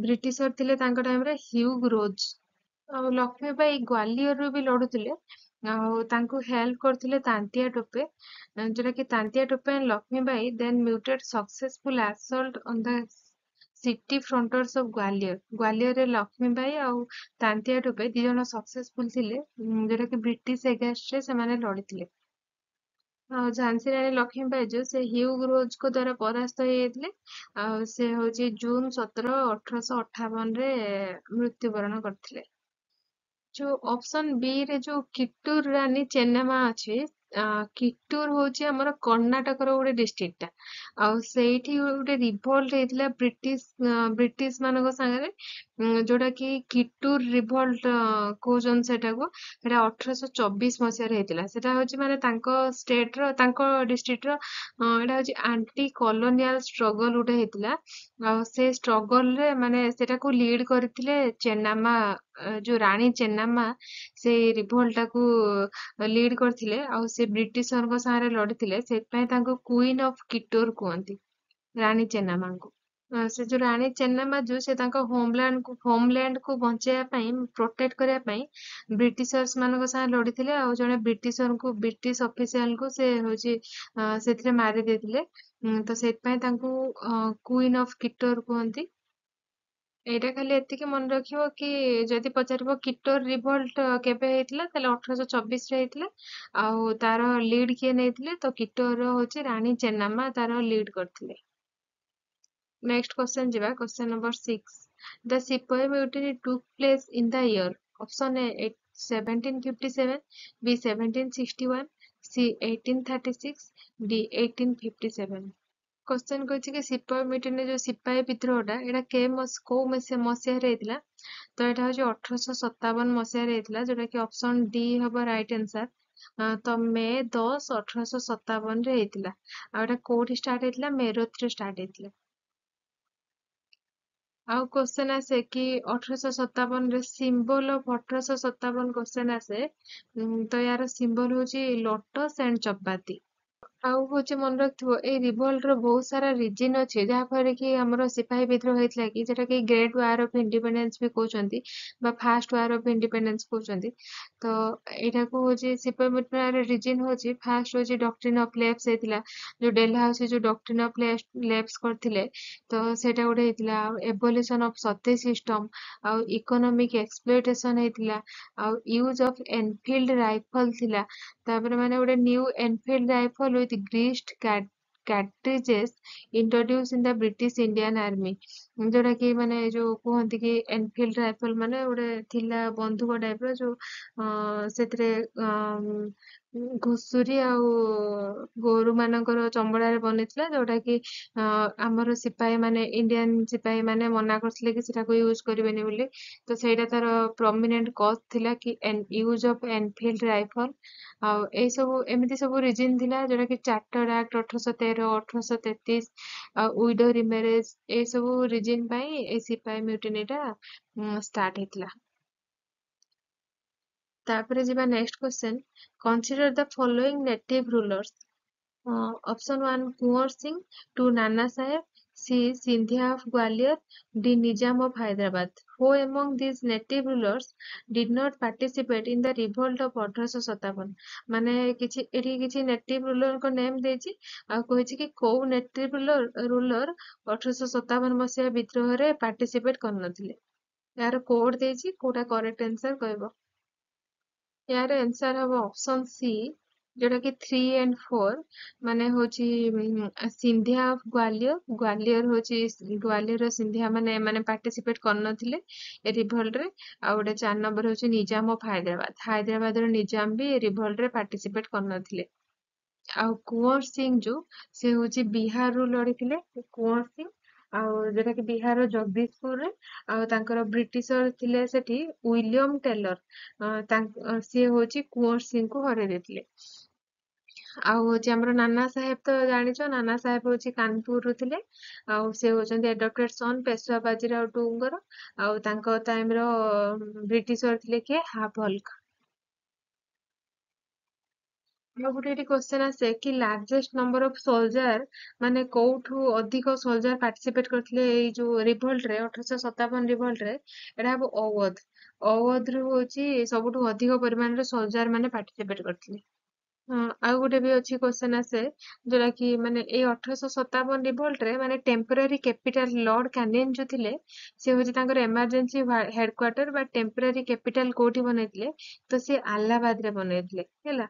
ବ୍ରିଟିଶର ଥିଲେ ତାଙ୍କ ଟାଇମରେ ହ୍ୟୁଗ ରୋଜ। ଆଉ ଲକ୍ଷ୍ମୀବାଇ ଗ୍ୱାଲିୟରରୁ ବି ଲଢୁଥିଲେ। ଆଉ ତାଙ୍କୁ ହେଲ୍ପ କରିଥିଲେ ତାନ୍ତିଆ ଟୋପେ, ଯୋଉଟା କି Tantia Tope and Lakshmibai then mounted successful assault on the city fronters of Gwalior. ଗ୍ୱାଲିୟରରେ ଲକ୍ଷ୍ମୀବାଇ ଆଉ ତାନ୍ତିଆ ଟୋପେ ଦି ଜଣ ସକ୍ସେସଫୁଲ ଥିଲେ, ଯୋଉଟା କି ବ୍ରିଟିଶ ଏଗେନ୍ଷ୍ଟରେ ସେମାନେ ଲଢିଥିଲେ। ଆଉ ଝାନ୍ସୀ ରାଣୀ ଲକ୍ଷ୍ମୀବାଇ ଯୋଉ ସେ ହ୍ୟୁଗ ରୋଜଙ୍କ ଦ୍ଵାରା ପରାସ୍ତ ହେଇଯାଇଥିଲେ। ଆଉ ସେ ହଉଛି ଜୁନ 17, 1858 ରେ ମୃତ୍ୟୁବରଣ କରିଥିଲେ। ଯୋଉ ଅପସନ ବି ରେ ଯୋଉ କିଟୁର ରାନୀ ଚେନ୍ନାମା ଅଛି, କିଟୁର ହଉଛି ଆମର କର୍ଣ୍ଣାଟକର ଗୋଟେ ଡିଷ୍ଟ୍ରିକ୍ଟ ଟା। ଆଉ ସେଇଠି ଗୋଟେ ରିଭଲ୍ଟ ହେଇଥିଲା ବ୍ରିଟିଶ ମାନଙ୍କ ସାଙ୍ଗରେ, ଯୋଉଟା କି କିଟୁର ରିଭଲ୍ଟ କହୁଛନ୍ତି ସେଟାକୁ। ସେଟା 1824 ମସିହାରେ ହେଇଥିଲା। ସେଟା ହଉଛି ମାନେ ତାଙ୍କ ଷ୍ଟେଟ ର ତାଙ୍କ ଡିଷ୍ଟ୍ରିକ୍ଟ ର ଏଟା ହଉଛି ଆଣ୍ଟି କଲୋନିଆଲ ଷ୍ଟ୍ରଗଲ ଗୋଟେ ହେଇଥିଲା। ଆଉ ସେ ଷ୍ଟ୍ରଗଲ ରେ ମାନେ ସେଟାକୁ ଲିଡ୍ କରିଥିଲେ ଚେନ୍ନାମା, ଯୋଉ ରାଣୀ ଚେନ୍ନାମା ସେଇ ରିଭୋଲ୍ଟଟାକୁ ଲିଡ୍ କରିଥିଲେ। ଆଉ ସେ ବ୍ରିଟିଶରଙ୍କ ସାଙ୍ଗରେ ଲଢିଥିଲେ, ସେଥିପାଇଁ ତାଙ୍କୁ କୁଇନ ଅଫ କିଟୋର କୁହନ୍ତି, ରାଣୀ ଚେନ୍ନାମାଙ୍କୁ। ସେ ଯୋଉ ରାଣୀ ଚେନ୍ନାମା ଯୋଉ ସେ ତାଙ୍କ ହୋମଲ୍ୟାଣ୍ଡକୁ ବଞ୍ଚେଇବା ପାଇଁ, ପ୍ରୋଟେକ୍ଟ କରିବା ପାଇଁ ବ୍ରିଟିଶର୍ସ ମାନଙ୍କ ସାଙ୍ଗେ ଲଢିଥିଲେ। ଆଉ ଜଣେ ବ୍ରିଟିଶ ଅଫିସିଆଲଙ୍କୁ ସେ ହଉଛି ସେଥିରେ ମାରି ଦେଇଥିଲେ। ତ ସେଥିପାଇଁ ତାଙ୍କୁ କୁଇନ ଅଫ କିଟୋର କୁହନ୍ତି। ଏଇଟା ଖାଲି ଏତିକି ମନେ ରଖିବ କି ଯଦି ପଚାରିବ କିଟୋର ରିଭଲ୍ଟ କେବେ ହେଇଥିଲା ତାହେଲେ 1824 ରେ ହେଇଥିଲା। ଆଉ ତାର ଲିଡ୍ କିଏ ନେଇଥିଲେ, ତ କିଟୋର ହଉଛି ରାଣୀ ଚେନ୍ନାମା ତାର ଲିଡ୍ କରିଥିଲେ। ନେକ୍ସଟ କ୍ୱେଶ୍ଚନ ଯିବା, question number 6, the sipahi mutiny took place in the year. Option A 1757, B 1761, C 1836, D 1857। Question कहछि कि सिपाही म्यूटिनी जो सिपाही विद्रोहटा एटा कोउ मसिहारे ହେଇଥିଲା, ତ ଏଟା ହଉଛି 1857 ମସିହାରେ ହେଇଥିଲା, ଯୋଉଟା କି ଅପସନ ଡି ହବ ରାଇଟ ଆନ୍ସର। ତ ମେ 10, 1857 ରେ ହେଇଥିଲା। ଆଉ ଏଟା କୋଉଠି ଷ୍ଟାର୍ଟ ହେଇଥିଲା, ମେରଠରେ ଷ୍ଟାର୍ଟ ହେଇଥିଲା। ଆଉ क्वेश्चन आसे कि 1857 रे सिंबल ऑफ 1857 क्वेश्चन आसे, तो यार सिंबल होची लोटस एंड चपाती। ଆଉ ହଉଛି ମନେ ରଖିଥିବ ଏଇ ରିଭଲ୍ଟ ର ବହୁତ ସାରା ରିଜିନ ଅଛି, ଯାହା ଫଳରେ କି ଆମର ସିପାହୀ ବିଦ୍ରୋହ ହେଇଥିଲା କି ଯେଟା କି ଗ୍ରେଟ୍ ୱାର ଅଫ ଇଣ୍ଡିପେଣ୍ଡେନ୍ସ ବି କହୁଛନ୍ତି ବା ଫାଷ୍ଟ ୱାର ଅଫ ଇଣ୍ଡିପେଣ୍ଡେନ୍ସ କହୁଛନ୍ତି। ତ ଏଇଟାକୁ ହଉଛି ସିପାହୀ ବିଦ୍ରୋହର ରିଜିନ ହଉଛି ଫାଷ୍ଟ ହଉଛି ଡକ୍ଟ୍ରିନ ଅଫ ଲେପ୍ସ ହେଇଥିଲା, ଯୋଉ ଡେଲହାଉସି ଯୋଉ ଡକ୍ଟ୍ରିନ ଅଫ ଲେପ୍ସ କରିଥିଲେ, ତ ସେଇଟା ଗୋଟେ ହେଇଥିଲା। ଆଉ ଏଭଲ୍ୟୁସନ ଅଫ ସତୀ ସିଷ୍ଟମ, ଆଉ ଇକୋନୋମିକ ଏକ୍ସପ୍ଲୋଇଟେସନ ହେଇଥିଲା, ଆଉ ୟୁଜ ଅଫ ଏନଫିଲ୍ଡ ରାଇଫଲ ଥିଲା। ତାପରେ ମାନେ ଗୋଟେ new Enfield rifle with greased cartridges introduced in the British Indian Army, ଯୋଉଟା କି ମାନେ ଯୋଉ କୁହନ୍ତି କି ଏନଫିଲ୍ଡ ରାଇଫଲ ମାନେ ଗୋଟେ ଥିଲା ବନ୍ଧୁକ ଟାଇପ ର, ଯୋଉ ସେଥିରେ ଘୁଷୁରୀ ଆଉ ଗୋରୁ ମାନଙ୍କର ଚମଡାରେ ବନିଥିଲା, ଯୋଉଟା କି ଆମର ସିପାହୀ ମାନେ ଇଣ୍ଡିଆନ ସିପାହୀ ମାନେ ମନା କରିଥିଲେ କି ସେଟାକୁ ୟୁଜ କରିବେନି ବୋଲି। ତ ସେଇଟା ତାର ପ୍ରମିନେଣ୍ଟ କଜ ଥିଲା କି ୟୁଜ ଅଫ ଏନଫିଲ୍ଡ ରାଇଫଲ। ଆଉ ଏଇ ସବୁ ଏମିତି ସବୁ ରିଜିନ ଥିଲା, ଯୋଉଟା କି ଚାର୍ଟର ଆକ୍ଟ 1813, 1833, ଆଉ ୱିଡୋ ରିମ୍ୟାରେଜ, ଏଇ ସବୁ ରିଜିନ ପାଇଁ ଏଇ ସିପାହୀ ମ୍ୟୁଟିନିଟା ଷ୍ଟାର୍ଟ ହେଇଥିଲା। ତାପରେ ଯିବା next question, consider the following native rulers. Option 1 Kunwar Singh, 2 Nana Saheb, C. Sindhya of Gwalior. D. Nizam of Hyderabad. Who among these native rulers did not participate in the revolt of 1857? ମାନେ କିଛି ଏଠି କିଛି ନେଟିଭ ରୁଲରଙ୍କ ନେମ୍ ଦେଇଛି ଆଉ କହିଛି କି କୋଉ native ruler 1857 ମସିହା ବିଦ୍ରୋହରେ ପାର୍ଟିସିପେଟ କରିନଥିଲେ। यार कोड ଦେଇଛି କୋଉଟା କରେକ୍ଟ आंसर କହିବ। यार आंसर हबो ऑप्शन सी जोटा कि 3 एंड 4 माने होची सिंधिया ऑफ ग्वालियर ग्वालियर होची ग्वालियर सिंधिया माने माने पार्टिसिपेट करनथिले ए रिवोल्ट रे आ गोटे 4 नंबर होची निजाम ऑफ हैदराबाद रो निजाम भी ए रिवोल्ट रे पार्टिसिपेट करनथिले। ଆଉ କୁंवर सिंह जो से होची बिहार ରୁ ଲଢିଥିଲେ କୁंवर सिंह ଆଉ ଯୋଉଟା କି ବିହାରର ଜଗଦୀଶପୁରରେ ଆଉ ତାଙ୍କର ବ୍ରିଟିଶର ଥିଲେ ସେଠି ୱିଲିୟମ ଟେଲର ସିଏ ହଉଛି କୁंवर ସିଂଙ୍କୁ ହରେଇ ଦେଇଥିଲେ। ଆଉ ହଉଛି ଆମର ନାନା ସାହେବ ତ ଜାଣିଛ ନାନା ସାହେବ ହଉଛି କାନପୁରରୁ ଥିଲେ ଆଉ ସେ ହଉଛନ୍ତି ଏଡପ୍ଟେଡ ସନ୍ ପେଶୱା ବାଜିରାଓ ଟୁଙ୍କର ଆଉ ତାଙ୍କ ଟାଇମ ର ବ୍ରିଟିଶର ଥିଲେ କିଏ ହାଭଲ୍କ। ଆଉ ଗୋଟେ ଏଠି କ୍ୱେଶ୍ଚନ ଆସେ କି ଲାର୍ଜେଷ୍ଟ ନମ୍ବର ଅଫ ସୋଲଜାର ମାନେ କୋଉଠୁ ଅଧିକ ସୋଲଜାର ପାର୍ଟିସିପେଟ କରିଥିଲେ ଏଇ ଯୋଉ ରିଭଲ୍ଟ ରେ 1857 ରିଭଲ୍ଟ ରେ ଏଟା ହବ ଔୱଧ ରୁ ହଉଛି ସବୁଠୁ ଅଧିକ ପରିମାଣରେ ସୋଲଜାର ମାନେ ପାର୍ଟିସିପେଟ କରିଥିଲେ। ହଁ ଆଉ ଗୋଟେ ବି ଅଛି କ୍ୱେଶ୍ଚନ ଆସେ ଯୋଉଟା କି ମାନେ ଏଇ 1857 ରିଭଲ୍ଟ ରେ ମାନେ ଟେମ୍ପୋରାରୀ କ୍ୟାପିଟାଲ ଲର୍ଡ କ୍ୟାନିଂ ଯୋଉ ଥିଲେ ସେ ହଉଛି ତାଙ୍କର ଏମର୍ଜେନ୍ସି ହେଡକ୍ୱାର୍ଟର ବା ଟେମ୍ପୋରାରୀ କ୍ୟାପିଟାଲ କୋଉଠି ବନେଇଥିଲେ ତ ସେ ଆହ୍ଲାବାଦରେ ବନେଇଥିଲେ ହେଲା।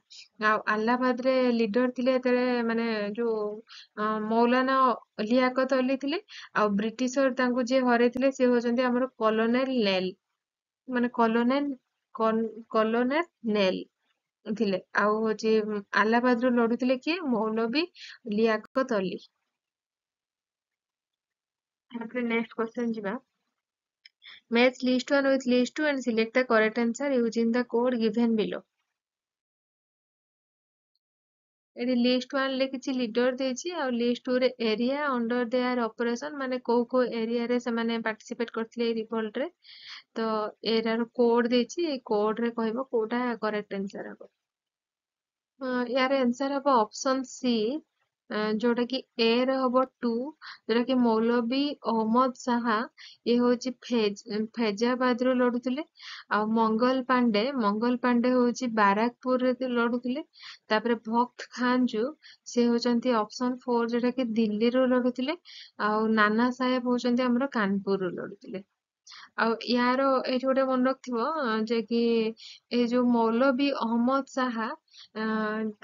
ଆଉ ଆହ୍ଲାବାଦରେ ଲିଡର ଥିଲେ ଯେତେବେଳେ ମାନେ ଯୋଉ ମୌଲାନା ଲିଆକତ ଅଲି ଥିଲେ ଆଉ ବ୍ରିଟିଶର ତାଙ୍କୁ ଯିଏ ହରେଇଥିଲେ ସେ ହଉଛନ୍ତି ଆମର କଲୋନେଲ ନେଲ ମାନେ କଲୋନେଲ ନେଲ ଥିଲେ ଆଉ ହଉଛି ଆହ୍ଲାବାଦରୁ ଲଢୁଥିଲେ କିଏ ମୌଲବୀ ଲିଆକତ ଅଲି। ତାପରେ ନେକ୍ସଟ କ୍ୱେଶ୍ଚନ ଯିବା match list 1 with list 2 and select the correct answer using the code given below। ଏଠି ଲିଷ୍ଟ 1 ରେ କିଛି ଲିଡର ଦେଇଛି ଆଉ ଲିଷ୍ଟ 2 ରେ ଏରିଆ ଅଣ୍ଡର ଦେୟାର ଅପରେସନ ମାନେ କୋଉ କୋଉ ଏରିଆରେ ସେମାନେ ପାର୍ଟିସିପେଟ କରିଥିଲେ ଏଇ ରିଭଲ୍ଟ ରେ ତ ଏରାର କୋଡ ଦେଇଛି ଏଇ କୋଡ ରେ କହିବ କୋଉଟା କରେକ୍ଟ आंसर ହବ। यार आंसर हब ऑप्शन सी जोटा कि ए रे हब 2 जोटा कि मौलवी अहमद शाह ये होची फैजाबाद रो लढुଥିଲେ ଆଉ मंगल पांडे होची बाराकपुर रे लढुଥିଲେ तापरे भक्त खान जो से होचंती ऑप्शन 4 जोटा कि दिल्ली रो लढुଥିଲେ ଆଉ नाना साहेब होचंती हमरो कानपुर रो लढुଥିଲେ। ଆଉ ୟାର ଏଇଠି ଗୋଟେ ମନେ ରଖିଥିବ ଯେ କି ଏଇ ଯୋଉ ମୌଲବୀ ଅହମଦ ଶାହା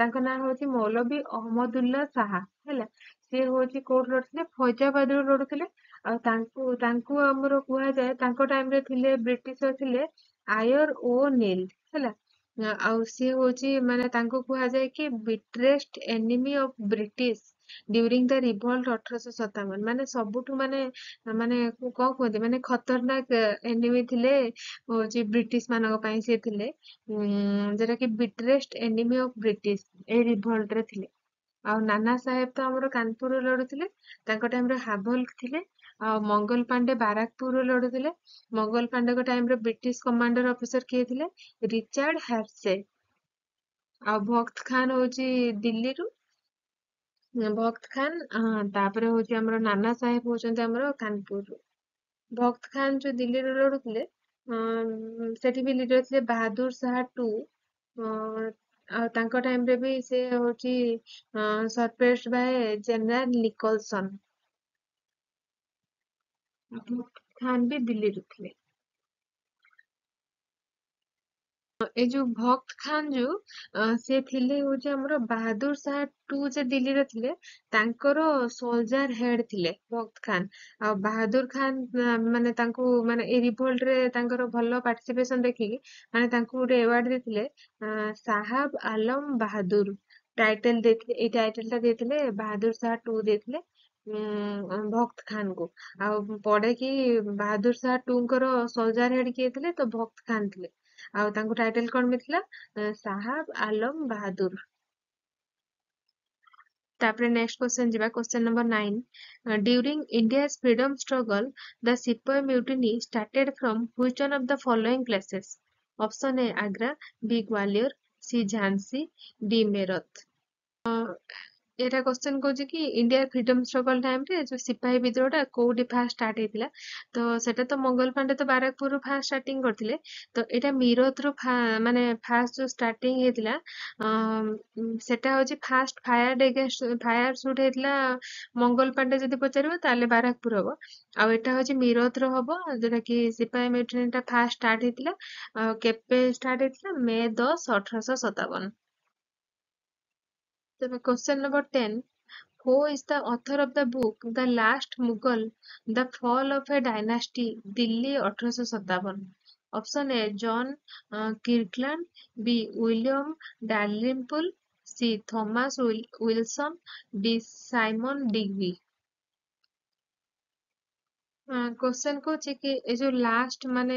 ତାଙ୍କ ନାଁ ହଉଛି ମୌଲବୀ ଅହମଦୁଲ୍ଲା ଶାହା ହେଲା ସିଏ ହଉଛି କୋଉଠି ଲଢୁଥିଲେ ଫୈଜାବାଦରୁ ଲଢୁଥିଲେ ଆଉ ତାଙ୍କୁ ଆମର କୁହାଯାଏ ତାଙ୍କ ଟାଇମ ରେ ଥିଲେ ବ୍ରିଟିଶର ଥିଲେ ଆୟର ଓ ନିଲ୍ ହେଲା। ଆଉ ସିଏ ହଉଛି ମାନେ ତାଙ୍କୁ କୁହାଯାଏ କି bitterest enemy of British during the revolt 1857 ମାନେ ସବୁଠୁ ମାନେ କଣ କୁହନ୍ତି ମାନେ ଖତରନାକ ଏନିମି ଥିଲେ ହଉଛି ବ୍ରିଟିଶ ମାନଙ୍କ ପାଇଁ ସିଏ ଥିଲେ ଯୋଉଟା କି ବିଟ୍ରେଷ୍ଟ ଏନିମି ଅଫ ବ୍ରିଟିଶ ଏଇ ରିଭଲ୍ଟ ରେ ଥିଲେ। ଆଉ ନାନା ସାହେବ ତ ଆମର କାନପୁରରୁ ଲଢୁଥିଲେ ତାଙ୍କ ଟାଇମରେ ହାଭଲ୍କ ଥିଲେ ଆଉ ମଙ୍ଗଲ ପାଣ୍ଡେ ବାରାକପୁରରୁ ଲଢୁଥିଲେ ମଙ୍ଗଲ ପାଣ୍ଡେଙ୍କ ଟାଇମରେ ବ୍ରିଟିଶ କମାଣ୍ଡର ଅଫିସର କିଏ ଥିଲେ ରିଚାର୍ଡ ହାର୍ସେ ଆଉ ଭକ୍ତ ଖାନ ହଉଛି ଦିଲ୍ଲୀରୁ ଭକ୍ତ ଖାନ ତାପରେ ହଉଛି ଆମର ନାନା ସାହେବ ହଉଛନ୍ତି ଆମର କାନପୁରରୁ। ଭକ୍ତ ଖାନ ଯୋଉ ଦିଲ୍ଲୀରୁ ଲଢୁଥିଲେ ସେଠି ବି ଲିଡର ଥିଲେ ବାହାଦୁର ଶାହ ଟୁ ଆଉ ତାଙ୍କ ଟାଇମରେ ବି ସେ ହଉଛି ସରପ୍ରେସ୍ଡ ବାय ଜେନେରାଲ ନିକୋଲସନ। ଭକ୍ତ ଖାନ ବି ଦିଲ୍ଲୀରୁ ଥିଲେ। ଏ ଯୋଉ ଭକ୍ତ ଖାନ ଯୋଉ ସେ ଥିଲେ ହଉଛି ଆମର ବାହାଦୁର ଶାହ ଟୁ ଯେ ଦିଲ୍ଲୀରେ ଥିଲେ ତାଙ୍କର ସୋଲଜାର ହେଡ ଥିଲେ ଭକ୍ତ ଖାନ ଆଉ ବାହାଦୁର ଖାନ ମାନେ ତାଙ୍କୁ ମାନେ ଏଇ ରିଭଲ୍ଟ ରେ ତାଙ୍କର ଭଲ ପାର୍ଟିସିପେସନ ଦେଖିକି ମାନେ ତାଙ୍କୁ ଗୋଟେ ଆୱାର୍ଡ ଦେଇଥିଲେ ସାହାବ ଆଲମ ବାହାଦୁର ଟାଇଟେଲ ଦେଇଥିଲେ ଏଇ ଟାଇଟେଲ ଟା ଦେଇଥିଲେ ବାହାଦୁର ଶାହ ଟୁ ଦେଇଥିଲେ ଭକ୍ତ ଖାନଙ୍କୁ ଆଉ ପଡେ କି ବାହାଦୁର ଶାହ ଟୁଙ୍କର ସୋଲଜାର ହେଡ କିଏ ଥିଲେ ତ ଭକ୍ତ ଖାନ ଥିଲେ ଆଉ ତାଙ୍କୁ ଟାଇଟେଲ କଣ ମିଳିଥିଲା ସାହାବ ଆଲମ ବାହାଦୁର। ତାପରେ ନେକ୍ସଟ क्वेश्चन ଯିବା question number 9 during India's freedom struggle the sipahi mutiny started from which one of the following places option A Agra B Gwalior C Jhansi D Meerut. ଏଇଟା क्वेश्चन କହୁଛି କି ଇଣ୍ଡିଆ ଫ୍ରିଡମ ଷ୍ଟ୍ରଗଲ ଟାଇମ ରେ ଯୋଉ ସିପାହୀ ବିଦ୍ରୋହଟା କୋଉଠି ଫାଷ୍ଟ ଷ୍ଟାର୍ଟ ହେଇଥିଲା। ତ ସେଟା ତ ମଙ୍ଗଲ ପାଣ୍ଡେ ତ ବାରାକପୁରରୁ ଫାଷ୍ଟ ଷ୍ଟାର୍ଟିଂ କରିଥିଲେ। ତ ଏଇଟା ମିରତରୁ ମାନେ ଫାଷ୍ଟ ଯୋଉ ଷ୍ଟାର୍ଟିଂ ହେଇଥିଲା ସେଟା ହଉଛି ଫାଷ୍ଟ ଫାୟାର ସୁଟ ହେଇଥିଲା ମଙ୍ଗଲ ପାଣ୍ଡେ ଯଦି ପଚାରିବ ତାହେଲେ ବାରାକପୁର ହବ। ଆଉ ଏଟା ହଉଛି ମିରତର ହବ ଯୋଉଟା କି ସିପାହୀ ମ୍ୟୁଟିନି ଟା ଫାଷ୍ଟ ଷ୍ଟାର୍ଟ ହେଇଥିଲା। ଆଉ କେବେ ଷ୍ଟାର୍ଟ ହେଇଥିଲା ମେ 10, 1857। ତେବେ question number 10. Who is the author of the book The Last Mughal, The Fall of a Dynasty, Delhi 1857? Option A. John Kirkland, B. William Dalrymple, C. Thomas Wilson, D. Simon Digby. Question कौची कि ए जो last माने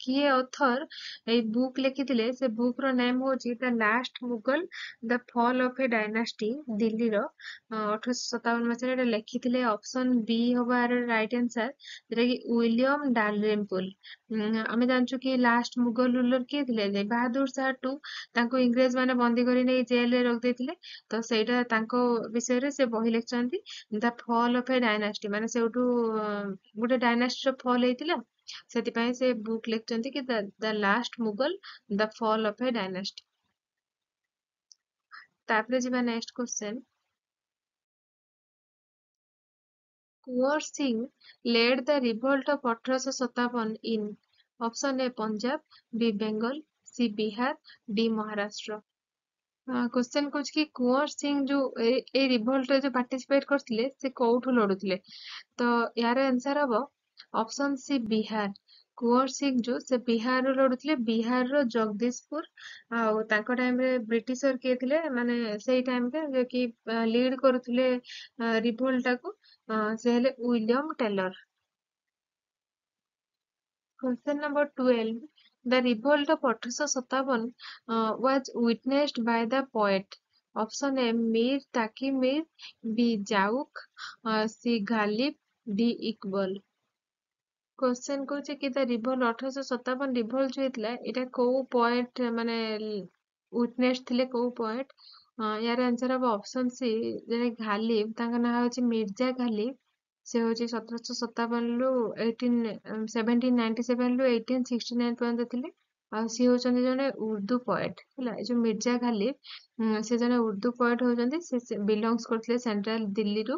किए author ए book लिखिथिले से book रो name होची the last Mughal the fall of a dynasty Delhi रो 1857 मसीह रे लिखिथिले। ऑप्शन बी होबार राइट आंसर जेटा कि विलियम डालरिम्पल। आमे जानछु कि लास्ट मुगल रूलर किए थिले जे बहादुर शाह टू तांको इंग्रेज माने बंदी करी नै जेल रे रख देथिले। तो सेटा तांको विषय रे से बही लिखचंती the fall of a dynasty माने सेउटू गोटे डायनास्टी रो फॉल ହେଇଥିଲା। ସେଥିପାଇଁ ସେ ବୁକ୍ ଲେଖିଛନ୍ତି କି the last Mughal the fall of a dynasty. ତାପରେ ଯିବା next question. Kunwar Singh led the revolt of 1857 in option A Punjab, B Bengal, C Bihar, D Maharashtra. Question कौच कि कुंवर सिंह जो ए रिभोल्ट रे जो पार्टिसिपेट करथिले से कोउठु लडुथिले। तो यार आंसर हबो ऑप्शन सी बिहार। कुंवर सिंह जो से बिहार रो लडुथिले बिहार रो जगदीशपुर। आउ तांको टाइम रे ब्रिटिशर किए थिले माने सेई टाइम रे जे कि लीड करूथिले रिभोल्ट टाको से हेले William Taylor. Question number 12. The revolt of 1857 was witnessed by the poet. Option A. Mir Taqi Mir, B. Jauk, C. Ghalib, D. Iqbal. Question कौचे कि द रिभोल्ट 1857 रिभोल्ट जो ହେଇଥିଲା ଏଟା କୋଉ ପଏଟ ମାନେ ୱିଟନେସ୍ ଥିଲେ କୋଉ ପଏଟ। यार आंसर हबो ऑप्शन सी जे घालिब तांका नाम होची मिर्जा घालिब। से होची 1757 रु 1797 रु 1869 पर्यंत ଥିଲେ। ଆଉ ସିଏ ହଉଛନ୍ତି ଜଣେ ଉର୍ଦୁ ପଏଟ ହେଲା। ଏ ଯୋଉ ମିର୍ଜା ଘାଲିବ ସେ ଜଣେ ଉର୍ଦୁ ପଏଟ ହଉଛନ୍ତି। ସେ ବିଲଙ୍ଗସ କରୁଥିଲେ ସେଣ୍ଟ୍ରାଲ ଦିଲ୍ଲୀରୁ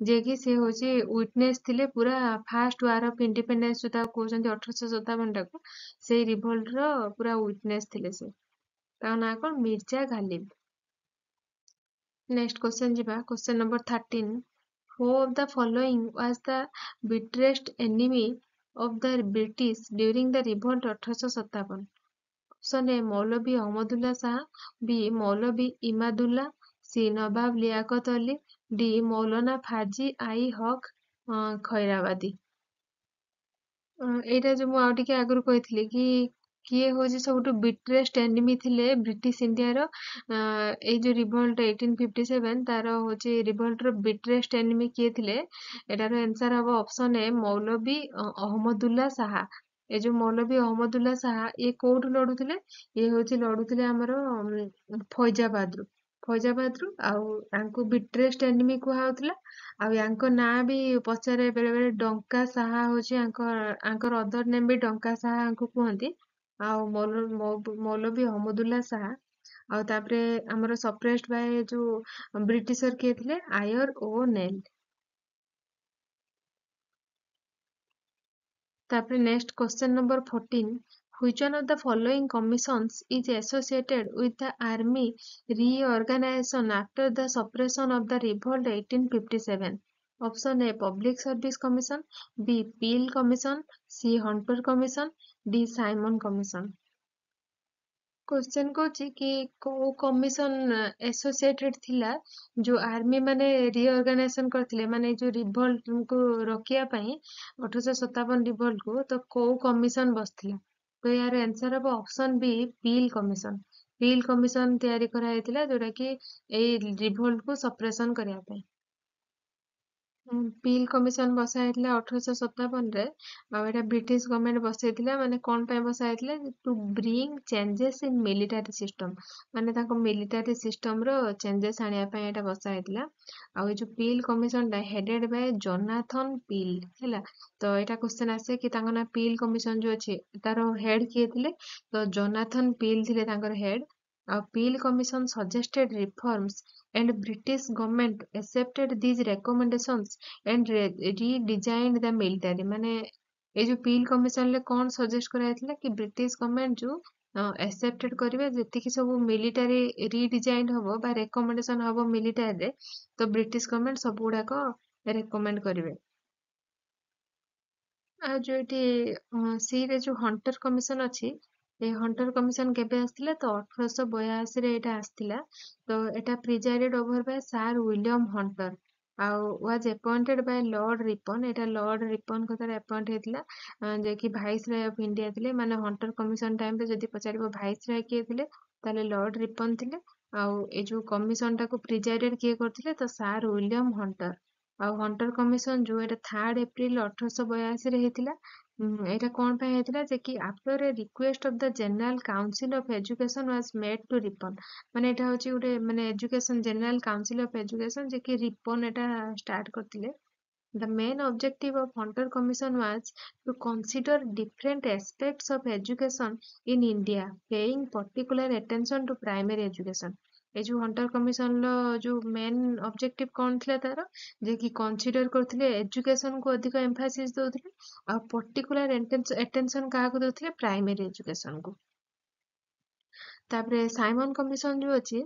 ଯିଏକି ସେ ହଉଛି ୱିଟନେସ୍ ଥିଲେ ପୁରା ଫାଷ୍ଟ ୱାର ଅଫ ଇଣ୍ଡିପେଣ୍ଡେନ୍ସ ଯୋଉ ତାକୁ କହୁଛନ୍ତି 1857 ଟାକୁ ସେଇ ରିଭୋଲ୍ଟ ର ପୁରା ୱିଟନେସ୍ ଥିଲେ ସେ। ତାଙ୍କ ନାଁ କଣ ମିର୍ଜା ଘାଲିବ। नेक्स्ट क्वेश्चन ଯିବା question number 13. Who of the following was the bitterest enemy of the British during the revolt 1857? Option A मौलवी अहमदुल्ला शाह, B मौलवी इमादुल्ला, C नवाब लियाकत अली, D मौलाना फाजी आई हक खैराबादी। ଏଇଟା ଯୋଉ ମୁଁ ଆଉ ଟିକେ ଆଗରୁ କହିଥିଲି କି କିଏ ହଉଛି ସବୁଠୁ ବିଟରେଷ୍ଟ ଏନିମି ଥିଲେ ବ୍ରିଟିଶ ଇଣ୍ଡିଆର ଏଇ ଯୋଉ ରିଭଲ୍ଟ 1857 ତାର ହଉଛି ରିଭଲ୍ଟ ର ବିଟରେଷ୍ଟ ଏନିମି କିଏ ଥିଲେ। ଏଟାର ଆନ୍ସର ହବ ଅପସନ ଏ ମୌଲवी ଅହମଦୁଲ୍ଲା ଶାହା। ଏ ଯୋଉ ମୌଲवी ଅହମଦୁଲ୍ଲା ଶାହା ଇଏ କୋଉଠୁ ଲଢୁଥିଲେ। ଇଏ ହଉଛି ଲଢୁଥିଲେ ଆମର ଫୈଜାବାଦରୁ ଆଉ ତାଙ୍କୁ ବିଟରେଷ୍ଟ ଏନିମି କୁହାଯାଉଥିଲା। ଆଉ ୟାଙ୍କ ନାଁ ବି ପଚାରେ ବେଳେ ବେଳେ ଡଙ୍କା ସାହା ହଉଛି ଆଙ୍କର ଅଦର ନେମ୍ ବି ଡଙ୍କା ସାହା ଆଙ୍କୁ କୁହନ୍ତି। ଆଉ ମୌଲवी ଅହମଦୁଲ୍ଲା ଶାହା। ଆଉ ତାପରେ ଆମର ସପ୍ରେସ୍ଡ ବାଇ ଯୋଉ ବ୍ରିଟିଶର କିଏ ଥିଲେ ଆୟର ଓ ନେଲ। ତାପରେ next question number 14. Which one of the following commissions is associated with the army reorganization after the suppression of the revolt 1857? Option A Public Service Commission, B Peel Commission, C Hunter Commission, D Simon Commission. Question कौची कि कोउ commission associated थिला जो army माने reorganisation करथिले माने जो revolt को रोकिया पई 1857 रिवोल्ट को तो कोउ कमिशन बसथिला। तो यार आंसर अब ऑप्शन बी पील कमिशन। पील कमिशन तैयारी करा हैतिला जोटा कि एई रिवोल्ट को सप्रेशन करिया पई। ପିଲ୍ କମିଶନ ବସା ହେଇଥିଲା 1857 ରେ। ଆଉ ଏଇଟା ବ୍ରିଟିଶ ଗଭର୍ଣମେଣ୍ଟ ବସେଇଥିଲା, ମାନେ କଣ ପାଇଁ ବସା ହେଇଥିଲା, two bring changes in military system, ମାନେ ତାଙ୍କ ମିଲିଟାରୀ ସିଷ୍ଟମ ର ଚେଞ୍ଜେସ୍ ଆଣିବା ପାଇଁ ଏଇଟା ବସା ହେଇଥିଲା। ଆଉ ଏଇ ଯୋଉ ପିଲ୍ କମିଶନ ଟା ହେଡେଡ ବାଇ ଜୋନାଥନ ପିଲ୍ ହେଲା। ତ ଏଇଟା କ୍ୱେଶ୍ଚନ ଆସେ କି ତାଙ୍କ ନାଁ ପିଲ୍ କମିଶନ ଯୋଉ ଅଛି ତାର ହେଡ କିଏ ଥିଲେ, ତ ଜୋନାଥନ ପିଲ୍ ଥିଲେ ତାଙ୍କର ହେଡ। ଆଉ peel commission suggested reforms and British government accepted these recommendations and redesigned the military। ମାନେ ଏଇ ଯୋଉ ପିଲ୍ କମିଶନ ରେ କଣ ସଜେଷ୍ଟ କରାଯାଇଥିଲା କି ବ୍ରିଟିଶ ଗଭର୍ଣମେଣ୍ଟ ଯୋଉ accepted କରିବେ ଯେତିକି ସବୁ ମିଲିଟାରୀ ରିଡିଜାଇନ ହବ ବା ରେକମେଣ୍ଡେସନ ହବ ମିଲିଟାରୀରେ, ତ ବ୍ରିଟିଶ ଗଭର୍ଣମେଣ୍ଟ ସବୁ ଗୁଡାକ ରେକମେଣ୍ଡ କରିବେ। ଆଉ ଯୋଉ ଏଠି ସି ରେ ଯୋଉ ହଣ୍ଟର କମିଶନ ଅଛି, ଏ ହଣ୍ଟର କମିଶନ କେବେ ଆସିଥିଲା, ତ 1882 ରେ ଏଇଟା ଆସିଥିଲା। ତ ଏଟା presided over by sir William Hunter ଆଉ was appointed by lord Ripon. ଏଟା ଲର୍ଡ ରିପନଙ୍କ ଦ୍ୱାରା ଆପଏଣ୍ଟ ହେଇଥିଲା, ଯିଏକି ଭାଇସ ରୟ ଅଫ ଇଣ୍ଡିଆ ଥିଲେ। ମାନେ ହଣ୍ଟର କମିଶନ ଟାଇମରେ ଯଦି ପଚାରିବ ଭାଇସ ରୟ କିଏ ଥିଲେ, ତାହେଲେ ଲର୍ଡ ରିପନ ଥିଲେ। ଆଉ ଏ ଯୋଉ କମିଶନ ଟାକୁ ପ୍ରିଜାଇଡେଡ କିଏ କରିଥିଲେ, ତ ସାର୍ ୱିଲିୟମ ହଣ୍ଟର। ଆଉ ହଣ୍ଟର କମିଶନ ଯୋଉ ଏଟା 3 ଏପ୍ରିଲ 1882 ରେ ହେଇଥିଲା। ଏଇଟା କଣ ପାଇଁ ହେଇଥିଲା ଯେ କି after a request of the general council of education was made to Ripon. ମାନେ ଏଟା ହଉଛି ଗୋଟେ ମାନେ education general council of education ଯେ କି ରିପନ ଏଟା ଷ୍ଟାର୍ଟ କରିଥିଲେ। The main objective of Hunter Commission was to consider different aspects of education in India, paying particular attention to primary education। ଏ ଯୋଉ ହଣ୍ଟର କମିଶନ ର ଯୋଉ ମେନ୍ ଅବଜେକ୍ଟିଭ କଣ ଥିଲା ତାର, ଯେ କି କନସିଡର କରୁଥିଲେ ଏଜୁକେସନ କୁ ଅଧିକ ଏମ୍ଫାସିସ୍ ଦଉଥିଲେ, ଆଉ ପର୍ଟିକୁଲାର ଆଟେନସନ କାହାକୁ ଦଉଥିଲେ, ପ୍ରାଇମେରୀ ଏଜୁକେସନ କୁ। ତାପରେ ସାଇମନ କମିଶନ ଯୋଉ ଅଛି,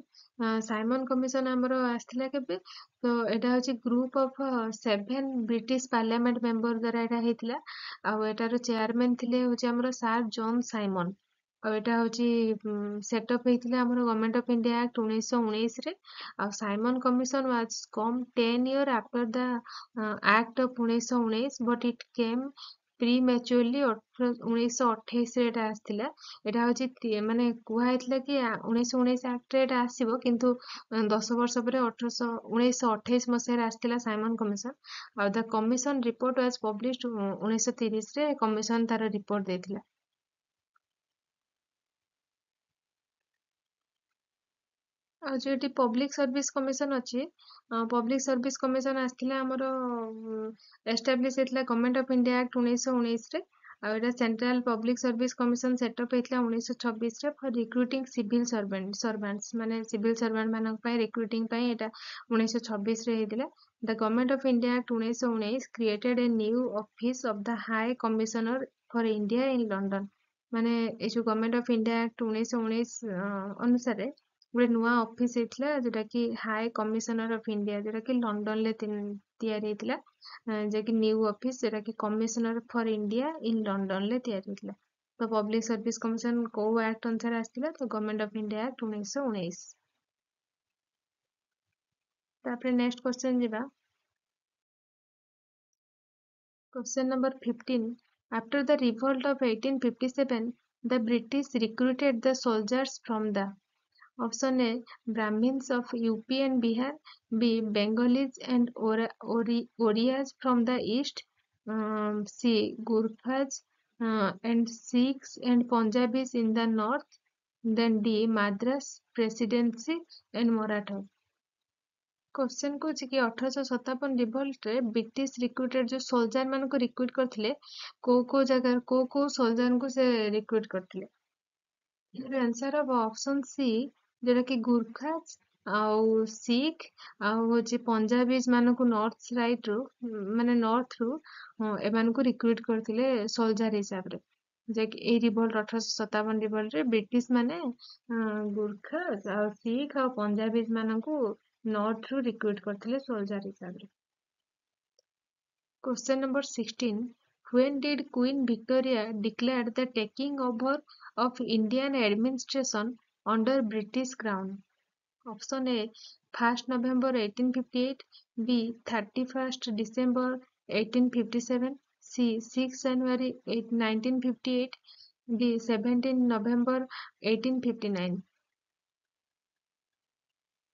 ସାଇମନ କମିଶନ ଆମର ଆସିଥିଲା କେବେ, ତ ଏଇଟା ହଉଛି group of 7 British parliament member ଦ୍ୱାରା ଏଇଟା ହେଇଥିଲା। ଆଉ ଏଟାର ଚେୟାରମ୍ୟାନ ଥିଲେ ହଉଛି ଆମର ସାର୍ ଜନ୍ ସାଇମନ। ଆଉ ଏଇଟା ହଉଛି ସେଟଅପ୍ ହେଇଥିଲା ଆମର ଗଭର୍ଣମେଣ୍ଟ ଅଫ ଇଣ୍ଡିଆ ଆକ୍ଟ 1919 ରେ। ଆଉ Simon commission was come 10 year after the act of 1919 but it came ପ୍ରିମ୍ୟାଚୁରଲି 1928 ରେ ଏଟା ଆସିଥିଲା। ଏଟା ହଉଛି ମାନେ କୁହାଯାଇଥିଲା କି 1919 ଆକ୍ଟରେ ଏଟା ଆସିବ, କିନ୍ତୁ 10 ବର୍ଷ ପରେ 1928 ମସିହାରେ ଆସିଥିଲା ସାଇମନ କମିଶନ। ଆଉ the commission report was published 1930 ରେ କମିଶନ ତାର ରିପୋର୍ଟ ଦେଇଥିଲା। ଆଉ ଯୋଉଠି ପବ୍ଲିକ ସର୍ଭିସ କମିଶନ ଅଛି, ପବ୍ଲିକ ସର୍ଭିସ କମିଶନ ଆସିଥିଲା ଆମର ଏଷ୍ଟାବ୍ଲିଶ ହେଇଥିଲା ଗଭର୍ଣମେଣ୍ଟ ଅଫ ଇଣ୍ଡିଆ ଆକ୍ଟ 1919 ରେ। ଆଉ ଏଟା central public service commission setup ହେଇଥିଲା 1926 ରେ ଫର ରିକ୍ରୁଟିଂ ସିଭିଲ ସର୍ଭାଣ୍ଟସ୍, ମାନେ ସିଭିଲ ସର୍ଭାଣ୍ଟ ମାନଙ୍କ ପାଇଁ ରିକ୍ରୁଟିଂ ପାଇଁ ଏଟା 1926 ରେ ହେଇଥିଲା। The Government of India Act 1919 created a new office of the High Commissioner for India in London। ମାନେ ଏଇ ଯୋଉ ଗଭର୍ଣମେଣ୍ଟ ଅଫ ଇଣ୍ଡିଆ ଆକ୍ଟ 1919 ଅନୁସାରେ ଗୋଟେ ନୂଆ ଅଫିସ ହେଇଥିଲା, ଯୋଉଟା କି ହାଇ କମିଶନର ଅଫ ଇଣ୍ଡିଆ, ଯୋଉଟା କି ଲଣ୍ଡନ ରେ ତିଆରି ହେଇଥିଲା। ଯେ କି ନ୍ୟୁ ଅଫିସ, ଯୋଉଟା କି commissioner for India in London ରେ ତିଆରି ହେଇଥିଲା। ତ ପବ୍ଲିକ ସର୍ଭିସ କମିଶନ କୋଉ ଆକ୍ଟ ଅନୁସାରେ ଆସିଥିଲା, ତ ଗଭର୍ଣମେଣ୍ଟ ଅଫ ଇଣ୍ଡିଆ ଆକ୍ଟ 1919। ତାପରେ ନେକ୍ସଟ କ୍ୱେଶ୍ଚନ ଯିବା। Question number 15. After the revolt of 1857, the British recruited the soldiers from the option A Brahmins of UP and Bihar, B Bengalis and Orias from the east, C Gurkhas and Sikhs and Punjabis in the north, then D Madras Presidency and Marathas। Question कौन कि 1857 revolt रे British recruited जो soldier मान को recruit करथिले, को जगह को सोल्जर को से रिक्रुट करथिले। आंसर अब ऑप्शन सी, जोटा कि गुरखाज आउ सिख आउ होची पंजाबीज मानकु नॉर्थ राइट रू, माने नॉर्थ रू एमानकु रिक्रुट करथिले सोल्जर हिसाब रे। जे कि ए रिवोल्ट 1857 रिवोल्ट रे ब्रिटिश माने गुरखाज आउ सिख आउ पंजाबीज मानकु नॉर्थ रू रिक्रुट करथिले सोल्जर हिसाब रे। Question number 16. When did Queen Victoria declare the taking over of Indian administration under British Crown? Option A 1st November 1858, B 31st December 1857, C 6 January 1958, D 17 November 1859।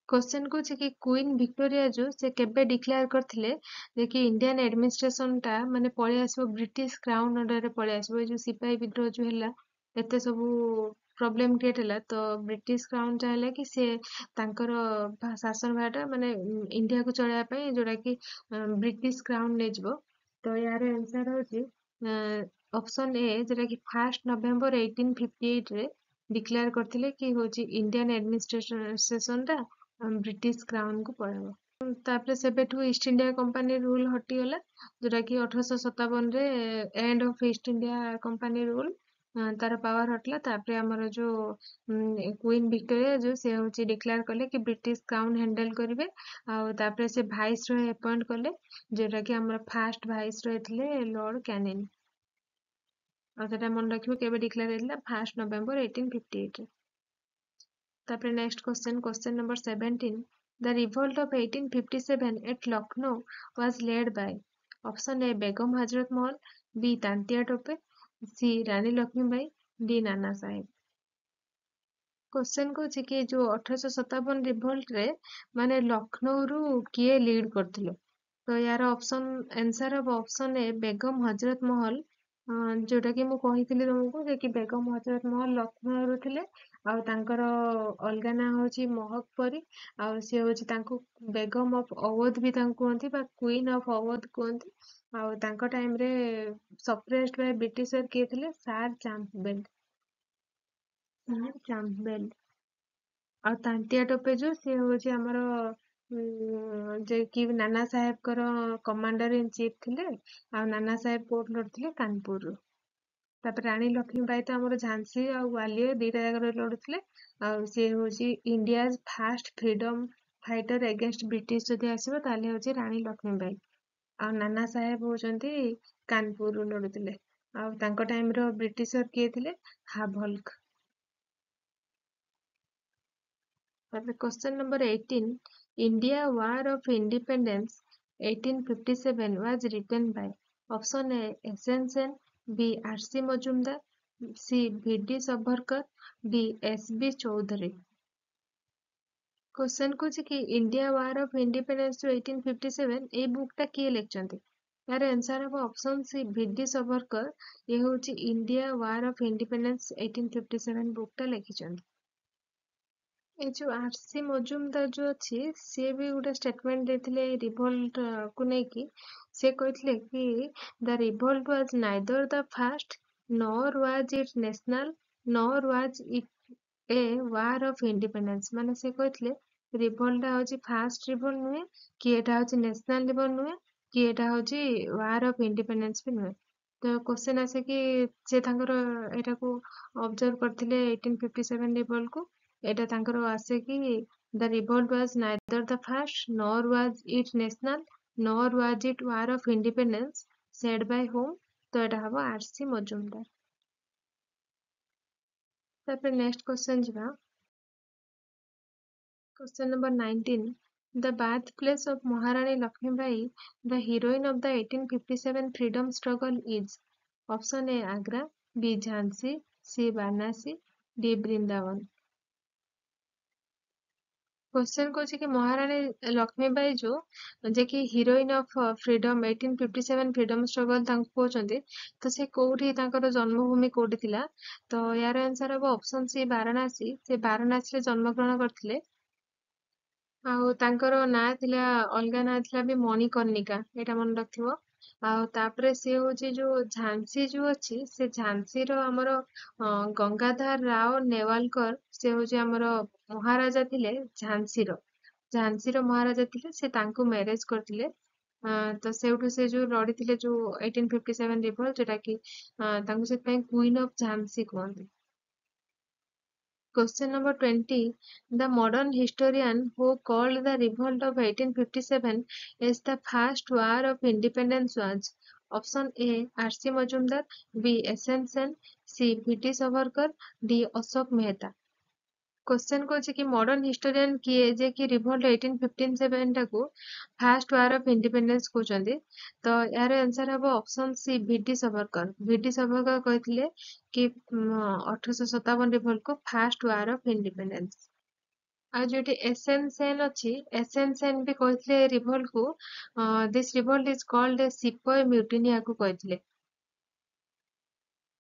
Question कौन कि queen Victoria जो से केबे declare करथिले जे कि Indian administration टा माने पळे आसबो ब्रिटिश क्राउन अंडर रे पळे आसबो ए जो सिपाही विद्रोह जो हैला एते सबू प्रॉब्लम क्रिएट हैला तो ब्रिटिश क्राउन चाहला कि से तांकर शासन भाटा माने इंडिया को चलाया पई जोडा कि ब्रिटिश क्राउन ले जबो तो यार आंसर होची ऑप्शन ए जोडा कि 1 नवंबर 1858 रे डिक्लेयर करथिले कि होची इंडियन एडमिनिस्ट्रेशन टा ब्रिटिश क्राउन को पळेबो तापरे सेबेठू ईस्ट इंडिया कंपनी रूल हटिगला जोटा कि 1857 रे end of east India company rule तार पावर हटला तापरे हमर जो क्वीन विक्टोरिया जो से होची डिक्लेयर करले कि ब्रिटिश क्राउन हैंडल करिवे आ तापरे से वाइस रॉय अपॉइंट करले जोटा कि हमर फर्स्ट वाइस रॉय थिले लॉर्ड कैनिंग आ सेटा मन रखिबो केबे डिक्लेयर हैला 1 नवंबर 1858 रे तापरे next question number 17 The revolt of 1857 at Lucknow was led by option A Begum Hazrat Mahal, B Tantia Tope, C Rani Lakshmibai, D Nana Sahib। Question कौन कि जो 1857 रिवोल्ट रे माने लखनऊ रु किए लीड करथिले तो यार ऑप्शन आंसर अब ऑप्शन ए बेगम हजरत महल जोटा कि मु कहिथिली तुमको जे कि बेगम हजरत महल लखनऊ रु थिले आ तांकर अलगा ना होची महक परी आ से होची तांको बेगम ऑफ अवध भी तांको कहंती बा क्वीन ऑफ अवध कहंती आ तांको टाइम रे सप्रेस्ड बाय ब्रिटिशर किए थिले सार चांपबेल ଆଉ ତାନ୍ତିଆ ଟୋପେ ଯୋଉ ସିଏ ହଉଛି ଆମର ଯେ କି ନାନା ସାହେବଙ୍କର କମାଣ୍ଡର ଇନ ଚିଫ୍ ଥିଲେ ଆଉ ନାନା ସାହେବ କୋର୍ଟ ଲଢୁଥିଲେ କାନପୁରରୁ ତାପରେ ରାଣୀ ଲକ୍ଷ୍ମୀବାଇ ତ ଆମର ଝାନ୍ସୀ ଆଉ ଗ୍ୱାଲିୟର ଦିଟା ଜାଗାରେ ଲଢୁଥିଲେ ଆଉ ସିଏ ହଉଛି India first freedom fighter against British ଯଦି ଆସିବ ତାହେଲେ ହଉଛି ରାଣୀ ଲକ୍ଷ୍ମୀବାଇ ଆଉ ନାନା ସାହେବ ହଉଛନ୍ତି କାନପୁରରୁ ଲଢୁଥିଲେ ଆଉ ତାଙ୍କ ଟାଇମ ର ବ୍ରିଟିଶର କିଏ ଥିଲେ ହାଭଲ୍କ। Question number 18 India War of Independence 1857 was written by option A S.N. Sen, B R.C. Majumdar, C V.D. Savarkar, D S.B. Chaudhary। Question कौन कि इंडिया वार ऑफ इंडिपेंडेंस जो 1857 ए बुकटा किए लिखचंती यार आंसर हम ऑप्शन सी V.D. Savarkar ये होची India war of independence 1857 बुकटा लिखिचंती ए जो RC Majumdar जो अच्छी सी भी गोटे स्टेटमेंट देथिले रिवोल्ट को नेकी से कहथिले कि the revolt was neither the fast nor was it national nor was it A war of independence माने से कहथिले रिवोल्ट होची फास्ट रिवोल्ट नुहे कि एटा होची नेशनल रिवोल्ट नुहे कि एटा होची वार ऑफ इंडिपेंडेंस भी नुहे तो क्वेश्चन आसे कि से तांकर एटा को ऑब्जर्व करथिले 1857 रिवोल्ट को एटा तांकर आसे कि the revolt was neither the fast nor was it national nor was it war of independence said bye home तो एटा हबो आरसी मजुमदार। तापर नेक्स्ट क्वेश्चन जिबा question number 19 The birthplace of Maharani Lakshmibai, the heroine of the 1857 freedom struggle is option A Agra, B Jhansi, C Varanasi, D Brindavan। Question कौन कि महारानी लक्ष्मीबाई जो जे कि heroine of freedom 1857 freedom struggle कहते तो से कोठी तांकर जन्मभूमि कोठी थिला तो यार आंसर हम ऑप्शन सी वाराणसी से वाराणसी रे जन्म ग्रहण करथिले ଆଉ ତାଙ୍କର ନାଁ ଥିଲା ଅଲଗା ନାଁ ଥିଲା ବି ମଣିକର୍ଣ୍ଣିକା ଏଇଟା ମନେ ରଖିଥିବ ଆଉ ତାପରେ ସେ ହଉଛି ଯୋଉ ଝାନ୍ସୀ ଯୋଉ ଅଛି ସେ ଝାନ୍ସୀର ଆମର ଗଙ୍ଗାଧର ରାଓ ନେୱାଲକର ସେ ହଉଛି ଆମର ମହାରାଜା ଥିଲେ ଝାନ୍ସୀର ମହାରାଜା ଥିଲେ ସେ ତାଙ୍କୁ ମ୍ୟାରେଜ କରିଥିଲେ ତ ସେଇଠୁ ସେ ଯୋଉ ଲଢିଥିଲେ ଯୋଉ 1857 ରିଭଲ୍ଟ ଯୋଉଟା କି ତାଙ୍କୁ ସେଥିପାଇଁ କୁଇନ ଅଫ ଝାନ୍ସୀ କୁହନ୍ତି। Question number 20. The modern historian who called the revolt of 1857 as the first war of independence was option A. R.C. Majumdar, B. S.N. Sen, C. V.T. Savarkar, D. Ashok Mehta। Question कौन कि modern historian किए जे कि revolt 1857 टाकू fast war of independence कहते तो यार answer हम option सी V.D. Savarkar। V.D. Savarkar कहते कि 1857 रिवोल्ट को फास्ट वार ऑफ इंडिपेंडेंस। ଆଉ ଯୋଉଠି ଏସଏନ୍ ସେନ୍ ଅଛି, ଏସଏନ୍ ସେନ୍ ବି କହିଥିଲେ ରିଭଲ୍ଟ କୁ ଦିସ୍ ରିଭଲ୍ଟ ଇଜ କଲ୍ଡ ସିପୟ ମ୍ୟୁଟିନି ୟାକୁ କହିଥିଲେ।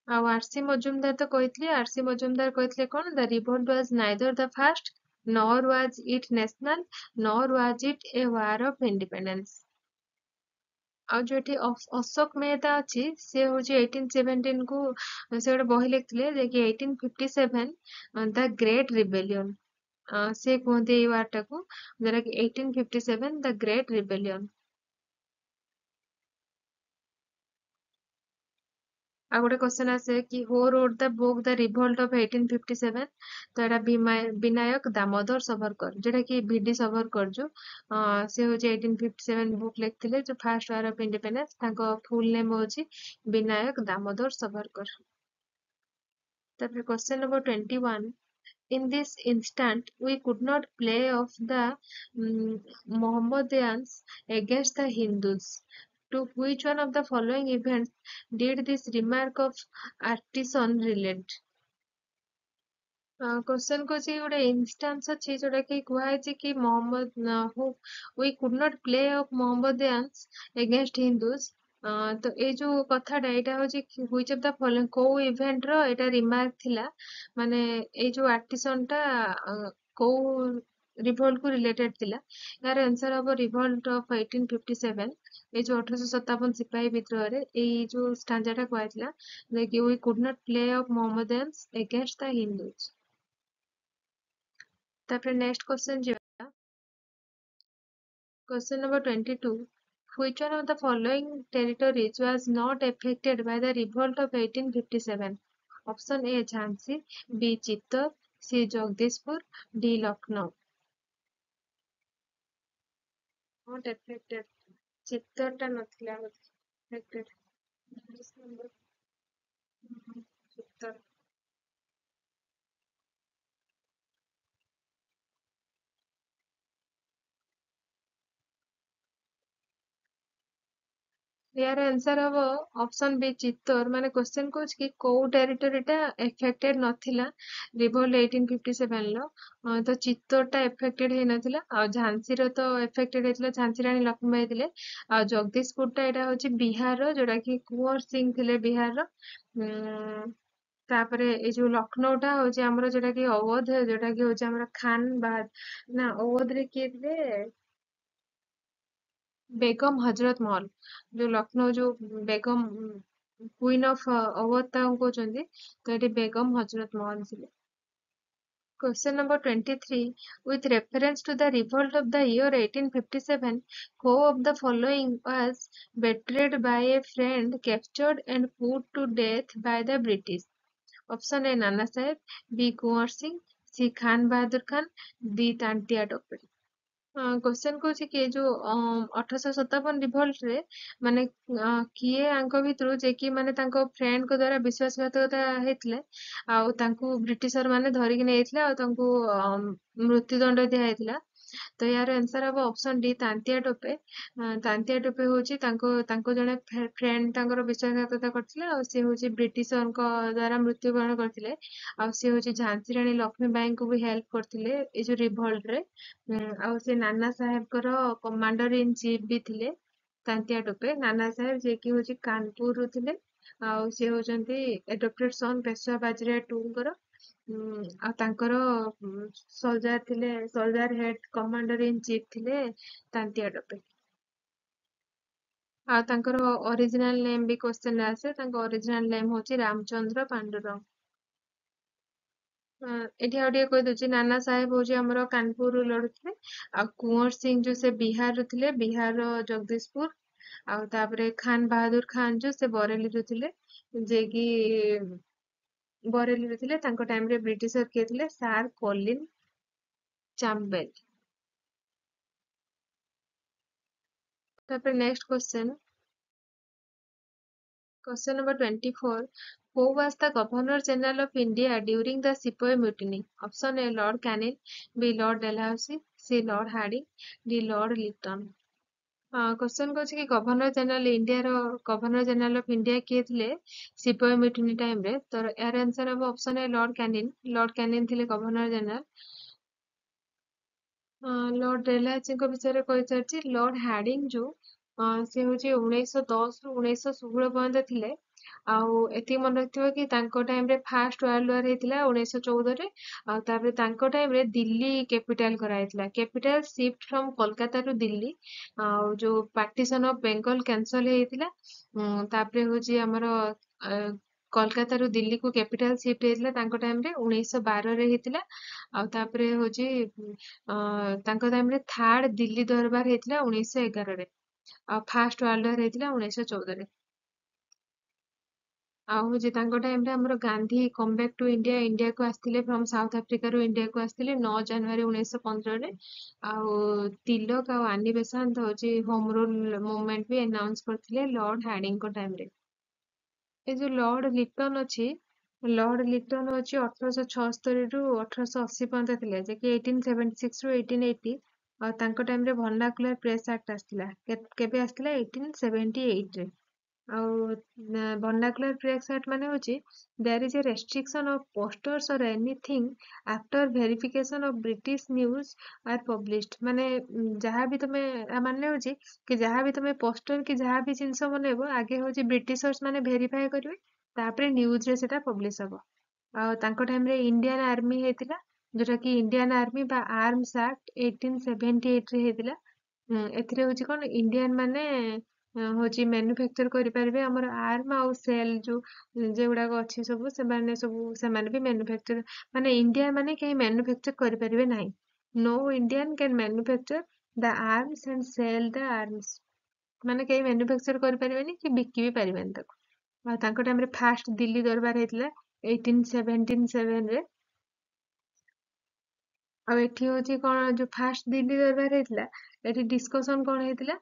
ଆଉ ଆରସି ମଜୁମଦାର ତ କହିଥିଲି, ଆରସି ମଜୁମଦାର କହିଥିଲେ କଣ, the revolt was neither the first nor was it national nor was it a war of independence. ଆଉ ଯୋଉଠି ଅଶୋକ ମେହତା ଅଛି, ସେ ହଉଛି 1817 କୁ ସେ ଗୋଟେ ବହି ଲେଖିଥିଲେ ଯେ କି 1857 ଦ ଗ୍ରେଟ୍ ରିବେଲିୟନ। ସେ କୁହନ୍ତି ଏଇ ୱାର୍ଡ ଟାକୁ, ଯୋଉଟା କି 1857 ଦ ଗ୍ରେଟ୍ ରିବେଲିୟନ। ଆଉ ଗୋଟେ क्वेश्चन ଆସେ କି who wrote the book the revolt of 1857, ତ ଏଟା ବିନାୟକ ଦାମୋଦର ସବରକର, ଯୋଉଟା କି ଭିଡି ସବରକର ଯୋଉ ସେ ହଉଛି 1857 ବୁକ୍ ଲେଖିଥିଲେ ଯୋଉ ଫାର୍ଷ୍ଟ ୱାର ଅଫ ଇଣ୍ଡିପେଣ୍ଡେନ୍ସ। ତାଙ୍କ ଫୁଲ ନେମ୍ ହଉଛି ବିନାୟକ ଦାମୋଦର ସବରକର। ତାପରେ question number 21, in this instant we could not play off the Mohammedans against the Hindus. To which one of the following events did this remark of artisan relate? Question को ଗୋଟେ instance ଅଛି ଯୋଉଟା କି କୁହାଯାଇଛି କି we could not play off Mohammedans against Hindus। ତ ଏଇ ଯୋଉ କଥାଟା ଏଇଟା ହଉଛି which of the following କୋଉ ଇଭେଣ୍ଟ ର ଏଇଟା ରିମାର୍କ ଥିଲା, ମାନେ ଏଇ ଯୋଉ ଆର୍ଟିସନ ଟା କୋଉ ରିଭଲ୍ଟ କୁ ରିଲେଟେଡ ଥିଲା। यार आंसर हब रिभल्ट ऑफ 1857। এই ଯୋଉ 1857 ସିପାହୀ ବିଦ୍ରୋହରେ ଏଇ ଯୋଉ ଷ୍ଟାଞ୍ଜା ଟା କୁହାଯାଇଥିଲା ଯେ କି we could not play off Mohammedans against the Hindus। तापर नेक्स्ट क्वेश्चन ଯିବା, question number 22, which one of the following territories was not affected by the revolt of 1857? Option A Jhansi, B Chittor, C Jagdishpur, D Lucknow. Not affected, Chittor टा नथिला affected। Chittor. यार answer हब option B Chittor. माने question कौच कि कोउ टेरिटोरी टा एफेक्टेड नथिला रिवोल्ट 1857 लो, तो चित्तौर टा एफेक्टेड हे नथिला। आ झांसी रो तो एफेक्टेड हेतिला, झांसी रानी लक्ष्मीबाई थिले। आ जगदीशपुर टा एटा होची बिहार रो, जोटा कि कुंवर सिंह थिले बिहार रो। तापरे ए जो लखनऊ टा होची हमरो, जोटा कि अवध, जोटा कि होची हमरो खान बाद ना अवध रे किए थिले बेगम हजरत महल। जो लखनऊ जो बेगम क्वीन ऑफ अवध ताऊ कहउचंदी, तो एटी बेगम हजरत महल थिले। Question number 23. With reference to the revolt of the year 1857, who of the following was betrayed by a friend, captured and put to death by the British? Option A Nana Sahib, B Kunwar Singh, C Khan Bahadur Khan, D Tantia Tope। Question कौच कि जो 1857 revolt रे माने किए आंक भितरु जे कि माने तांको फ्रेंड को द्वारा विश्वासघातकता हेतले, आउ तांको ब्रिटिशर माने धरिक नेइथिले, आउ तांको मृत्युदंड दिया हेतला। तो यार आंसर हबो ऑप्शन डी तांतिया टोपे। तांतिया टोपे होची तांको तांको जने फ्रेंड तांकर विश्वासघातकता करथिले, आउ से होची ब्रिटिशर को द्वारा मृत्युवरण करथिले। आउ से होची झांसी रानी लक्ष्मीबाई को भी हेल्प करथिले ए जो रिभल्ट रे। आउ से नाना साहेब कर कमांडर इन चीफ भी थिले तांतिया टोपे। नाना साहेब जे कि होची कानपुर रु थिले, आउ से होचंती एडॉप्टेड सन पेशवा बाजीराव टूंकर। आ तांकर सोल्जर थिले, soldier head commander in chief थिले तांतिया टोपे। आ तांकर ओरिजिनल नेम भी क्वेश्चन आसे, तांकर ओरिजिनल नेम होची रामचंद्र पांडुरंग। एठी आउ ଟିକେ कहि दउची, नाना साहेब होची हमरो कानपुर रु लड़ुଥିଲେ। आ कुंवर सिंह जो से बिहार रु थिले, बिहार रो जगदीशपुर। आउ तापरे खान बहादुर खान जो से बरेली रु थिले, जे कि बरेली रु थिले। तांको टाइम रे ब्रिटिशर किए थिले सार कॉलिन चांपबेल। तापरे next question, question number 24. Who was the Governor General of India during the Sepoy Mutiny? Option A Lord Canning, B Lord Dalhousie, C Lord Harding, D Lord Lytton। Question कौच कि governor general India रो, governor general of India किए थिले सिपाही मिटनी time रे। तो यार answer हम option A lord Canning. Lord Canning थिले गवर्नर जनरल। ଲର୍ଡ ଡେଲହାଉସିଙ୍କ ବିଷୟରେ କହିସାରିଛି। ଲର୍ଡ ହାର୍ଡିଙ୍ଗ ସେ ହଉଛି 1910 ରୁ 1916 ପର୍ଯ୍ୟନ୍ତ ଥିଲେ। ଆଉ ଏତିକି ମନେ ରଖିଥିବ କି ତାଙ୍କ ଟାଇମରେ ଫାଷ୍ଟ ୱାର୍ଲଡ ୱାର ହେଇଥିଲା 1914ରେ। ଆଉ ତାପରେ ତାଙ୍କ ଟାଇମରେ ଦିଲ୍ଲୀ କ୍ୟାପିଟାଲ କରାଯାଇଥିଲା। କ୍ୟାପିଟାଲ ସିଫ୍ଟ ଫ୍ରମ କୋଲକାତା ରୁ ଦିଲ୍ଲୀ। ଆଉ ଯୋଉ ପାର୍ଟିସନ ଅଫ ବେଙ୍ଗଲ କ୍ୟାନସଲ ହେଇଥିଲା। ତାପରେ ହଉଛି ଆମର କୋଲକାତାରୁ ଦିଲ୍ଲୀକୁ କ୍ୟାପିଟାଲ ସିଫ୍ଟ ହେଇଥିଲା ତାଙ୍କ ଟାଇମରେ 1912ରେ ହେଇଥିଲା। ଆଉ ତାପରେ ହଉଛି ତାଙ୍କ ଟାଇମରେ ଥାର୍ଡ ଦିଲ୍ଲୀ ଦରବାର ହେଇଥିଲା 1911ରେ। ଆଉ ଫାଷ୍ଟ ୱାର୍ଲଡ ୱାର ହେଇଥିଲା 1914ରେ। ଆଉ ହଉଛି ତାଙ୍କ ଟାଇମରେ ଆମର ଗାନ୍ଧୀ କମବ୍ୟାକ୍ ଟୁ ଇଣ୍ଡିଆ ଇଣ୍ଡିଆକୁ ଆସିଥିଲେ ଫ୍ରମ ସାଉଥ ଆଫ୍ରିକାରୁ ଇଣ୍ଡିଆକୁ ଆସିଥିଲେ 9 ଜାନୁଆରୀ 1915ରେ। ଆଉ ତିଲକ ଆଉ ଆନି ବେସାନ୍ତ ହଉଛି ହୋମ ରୁଲ ମୁଭମେଣ୍ଟ ବି ଆନାଉନ୍ସ କରିଥିଲେ ଲର୍ଡ ହାର୍ଡିଙ୍କ ଟାଇମରେ। ଏ ଯୋଉ ଲର୍ଡ ଲିଟନ ଅଛି, ଲର୍ଡ ଲିଟନ ହଉଛି 1876 ରୁ 1880 ପର୍ଯ୍ୟନ୍ତ ଥିଲେ, ଯେ କି 1876 ରୁ 1880। ଆଉ ତାଙ୍କ ଟାଇମରେ ଭର୍ଣ୍ଣାକୁଲାର ପ୍ରେସ ଆକ୍ଟ ଆସିଥିଲା। କେବେ ଆସିଥିଲା? 1878 ରେ। ଆଉ vernacular press act ମାନେ ହଉଛି there is a restriction of posters or anything after verification of British news are published। ମାନେ ଯାହା ବି ତମେ ମାନେ ହଉଛି କି ଯାହା ବି ତମେ ପୋଷ୍ଟର କି ଯାହା ବି ଜିନିଷ ବନେଇବ ଆଗେ ହଉଛି ବ୍ରିଟିଶର୍ସ ମାନେ ଭେରିଫାଏ କରିବେ, ତାପରେ ନ୍ୟୁଜ ରେ ସେଟା ପବ୍ଲିଶ ହବ। ଆଉ ତାଙ୍କ ଟାଇମରେ ଇଣ୍ଡିଆନ ଆର୍ମି ହେଇଥିଲା, ଯୋଉଟା କି ଇଣ୍ଡିଆନ ଆର୍ମି ବା ଆର୍ମସ ଆକ୍ଟ 1878 ରେ ହେଇଥିଲା। ଏଥିରେ ହଉଛି କଣ ଇଣ୍ଡିଆନ ମାନେ ହଉଛି ମ୍ୟାନୁଫ୍ୟାକ୍ଚର କରିପାରିବେ ଆମର ଆର୍ମ ଆଉ ସେଲ୍ ଯେଗୁଡାକ ଅଛି ସବୁ, ସେମାନେ ବି ମ୍ୟାନୁଫ୍ୟାକ୍ଚର, ମାନେ ଇଣ୍ଡିଆ ମାନେ କେହି ମ୍ୟାନୁଫ୍ୟାକ୍ଚର କରିପାରିବେ ନାହିଁ। No Indian can manufacture the arms and sell the arms. ମାନେ କେହି ମ୍ୟାନୁଫ୍ୟାକ୍ଚର କରିପାରିବେନି କି ବିକି ବି ପାରିବେନି ତାକୁ। ଆଉ ତାଙ୍କ ଟାଇମରେ ଫାଷ୍ଟ ଦିଲ୍ଲୀ ଦରବାର ହେଇଥିଲା 1877 ରେ। ଆଉ ଏଠି ହଉଛି କଣ ଯୋଉ ଫାଷ୍ଟ ଦିଲ୍ଲୀ ଦରବାର ହେଇଥିଲା, ଏଠି ଡିସ୍କସନ କଣ ହେଇଥିଲା?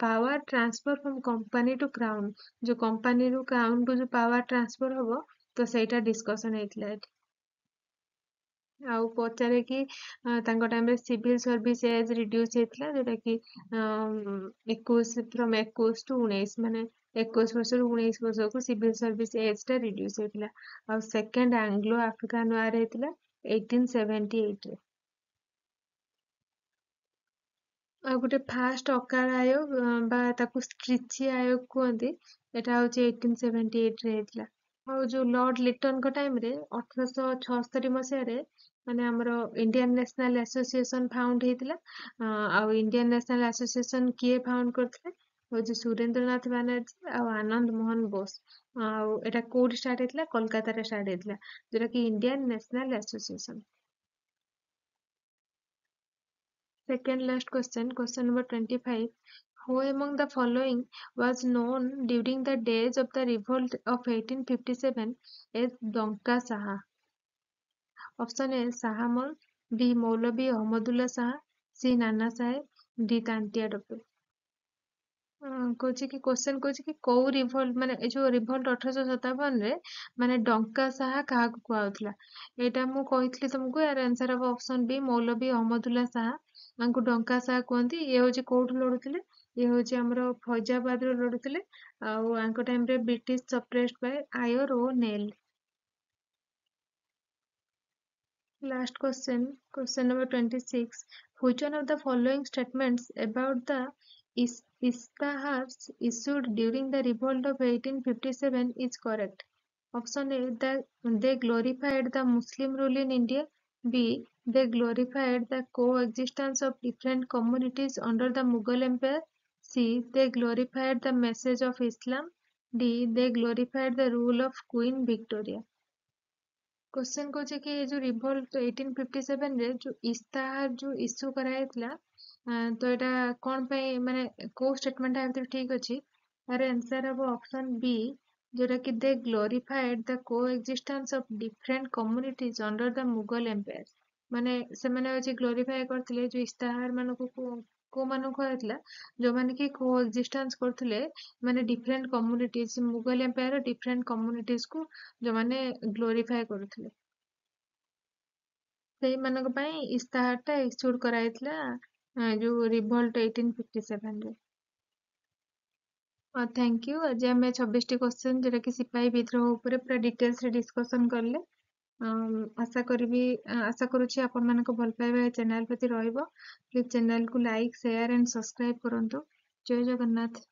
Power transfer from company to crown. ଯୋଉ କମ୍ପାନୀରୁ କ୍ରାଉନ କୁ ଯୋଉ ପାୱାର ଟ୍ରାନ୍ସଫର ହବ, ତ ସେଇଟା ଡିସ୍କସନ ହେଇଥିଲା ଏଠି। ଆଉ ପଚାରେ କି ତାଙ୍କ ଟାଇମରେ ସିଭିଲ ସର୍ଭିସ ଏଜ ରିଡ୍ୟୁସ ହେଇଥିଲା, ଯୋଉଟା କି 21 ଟୁ 19, ମାନେ 21 ବର୍ଷରୁ 19 ବର୍ଷକୁ ସିଭିଲ ସର୍ଭିସ ଏଜ ଟା ରିଡ୍ୟୁସ ହେଇଥିଲା। ଆଉ ସେକେଣ୍ଡ ଆଙ୍ଗ୍ଲୋ ଆଫ୍ରିକାନ ୱାର ହେଇଥିଲା 1878 ରେ। ଆଉ ଗୋଟେ ଫାଷ୍ଟ ଅକାଳ ଆୟୋଗ ବା ତାକୁ ସ୍ଟ୍ରିଚି ଆୟୋଗ କୁହନ୍ତି, ଏଟା ହଉଛି 1878 ରେ ହେଇଥିଲା। ଆଉ ଯୋଉ ଲର୍ଡ ଲିଟନଙ୍କ ଟାଇମରେ 1876 ମସିହାରେ ମାନେ ଆମର ଇଣ୍ଡିଆନ ନ୍ୟାସନାଲ ଆସୋସିଏସନ ଫାଉଣ୍ଡ ହେଇଥିଲା। ଆଉ ଇଣ୍ଡିଆନ ନ୍ୟାସନାଲ ଆସୋସିଏସନ କିଏ ଫାଉଣ୍ଡ କରିଥିଲେ? ହଉଛି ସୁରେନ୍ଦ୍ରନାଥ ବାନାର୍ଜୀ ଆଉ ଆନନ୍ଦ ମୋହନ ବୋଷ। ଆଉ ଏଟା କୋଉଠି ଷ୍ଟାର୍ଟ ହେଇଥିଲା? କୋଲକାତାରେ ଷ୍ଟାର୍ଟ ହେଇଥିଲା, ଯୋଉଟା କି Indian national association. Second last question number 25. Who among the following was known during the days of the revolt of 1857 as Donka Saha? Option A Sahamol, B Maulavi Ahmadullah Saha, C Nana Saheb, D Tantia Tope। କହୁଛି କି question କହୁଛି କି କୋଉ ରିଭଲ୍ଟ, ମାନେ ଏ ଯୋଉ revolt 1857 ରେ ମାନେ ଡଙ୍କା ସାହା କାହାକୁ କୁହାଯାଉଥିଲା? ଏଇଟା ମୁଁ କହିଥିଲି ତମକୁ, ୟାର ଆନ୍ସର ହବ ଅପସନ ବି ମୌଲବୀ ଅହମଦୁଲ୍ଲା ସାହା। ତାଙ୍କୁ ଡଙ୍କା ସାହା କୁହନ୍ତି। ଇଏ ହଉଛି କୋଉଠୁ ଲଢୁଥିଲେ? ଇଏ ହଉଛି ଆମର ଫୈଜାବାଦରୁ ଲଢୁଥିଲେ। ଆଉ ଆଙ୍କ ଟାଇମରେ ବ୍ରିଟିଶ ସପ୍ରେସ୍ଡ ବାଇ ଆୟର ଓ ନେଲ। Last question number 26. Which one of the following statements about the Istahars issued during the revolt of 1857 is correct? Option A, they glorified the Muslim rule in India. B, they glorified the coexistence of different communities under the Mughal Empire. C, they glorified the message of Islam. D, they glorified the rule of Queen Victoria। Question कौचे कि जो revolt 1857 रे जो इस्ताहार जो issue कराଯାଇଥିଲା, तो एटा कौन पे माने को स्टेटमेंट आ ठीक अछि? तार आंसर हबो ऑप्शन बी, जोटा कि they glorified the coexistence of different communities under the Mughal empire. माने से माने अछि ग्लोरीफाई करथिले जो इस्ताहार मानको को मानको आइतला, जो माने कि कोएक्जिस्टेंस करथिले, माने different communities Mughal empire different communities को जो माने ग्लोरीफाई करथिले, ସେଇମାନଙ୍କ ପାଇଁ ଇସ୍ତାହାରଟା ଇସ୍ୟୁଡ କରାଯାଇଥିଲା ଯୋଉ ରିଭଲ୍ଟ 1857 ରେ। Thank you. ଆଜି ଆମେ 26ଟି କ୍ୱେଶ୍ଚନ, ଯୋଉଟା କି ସିପାହୀ ବିଦ୍ରୋହ ଉପରେ ପୁରା ଡିଟେଲ୍ସ ରେ ଡିସ୍କସନ କଲେ। ଆଶା କରିବି ଆଶା କରୁଛି ଆପଣମାନଙ୍କ ଭଲ ପାଇବା ଏ ଚ୍ୟାନେଲ ପ୍ରତି ରହିବ। ପ୍ଲିଜ ଚ୍ୟାନେଲକୁ ଲାଇକ୍ ସେୟାର ଆଣ୍ଡ ସବସ୍କ୍ରାଇବ କରନ୍ତୁ। ଜୟ ଜଗନ୍ନାଥ।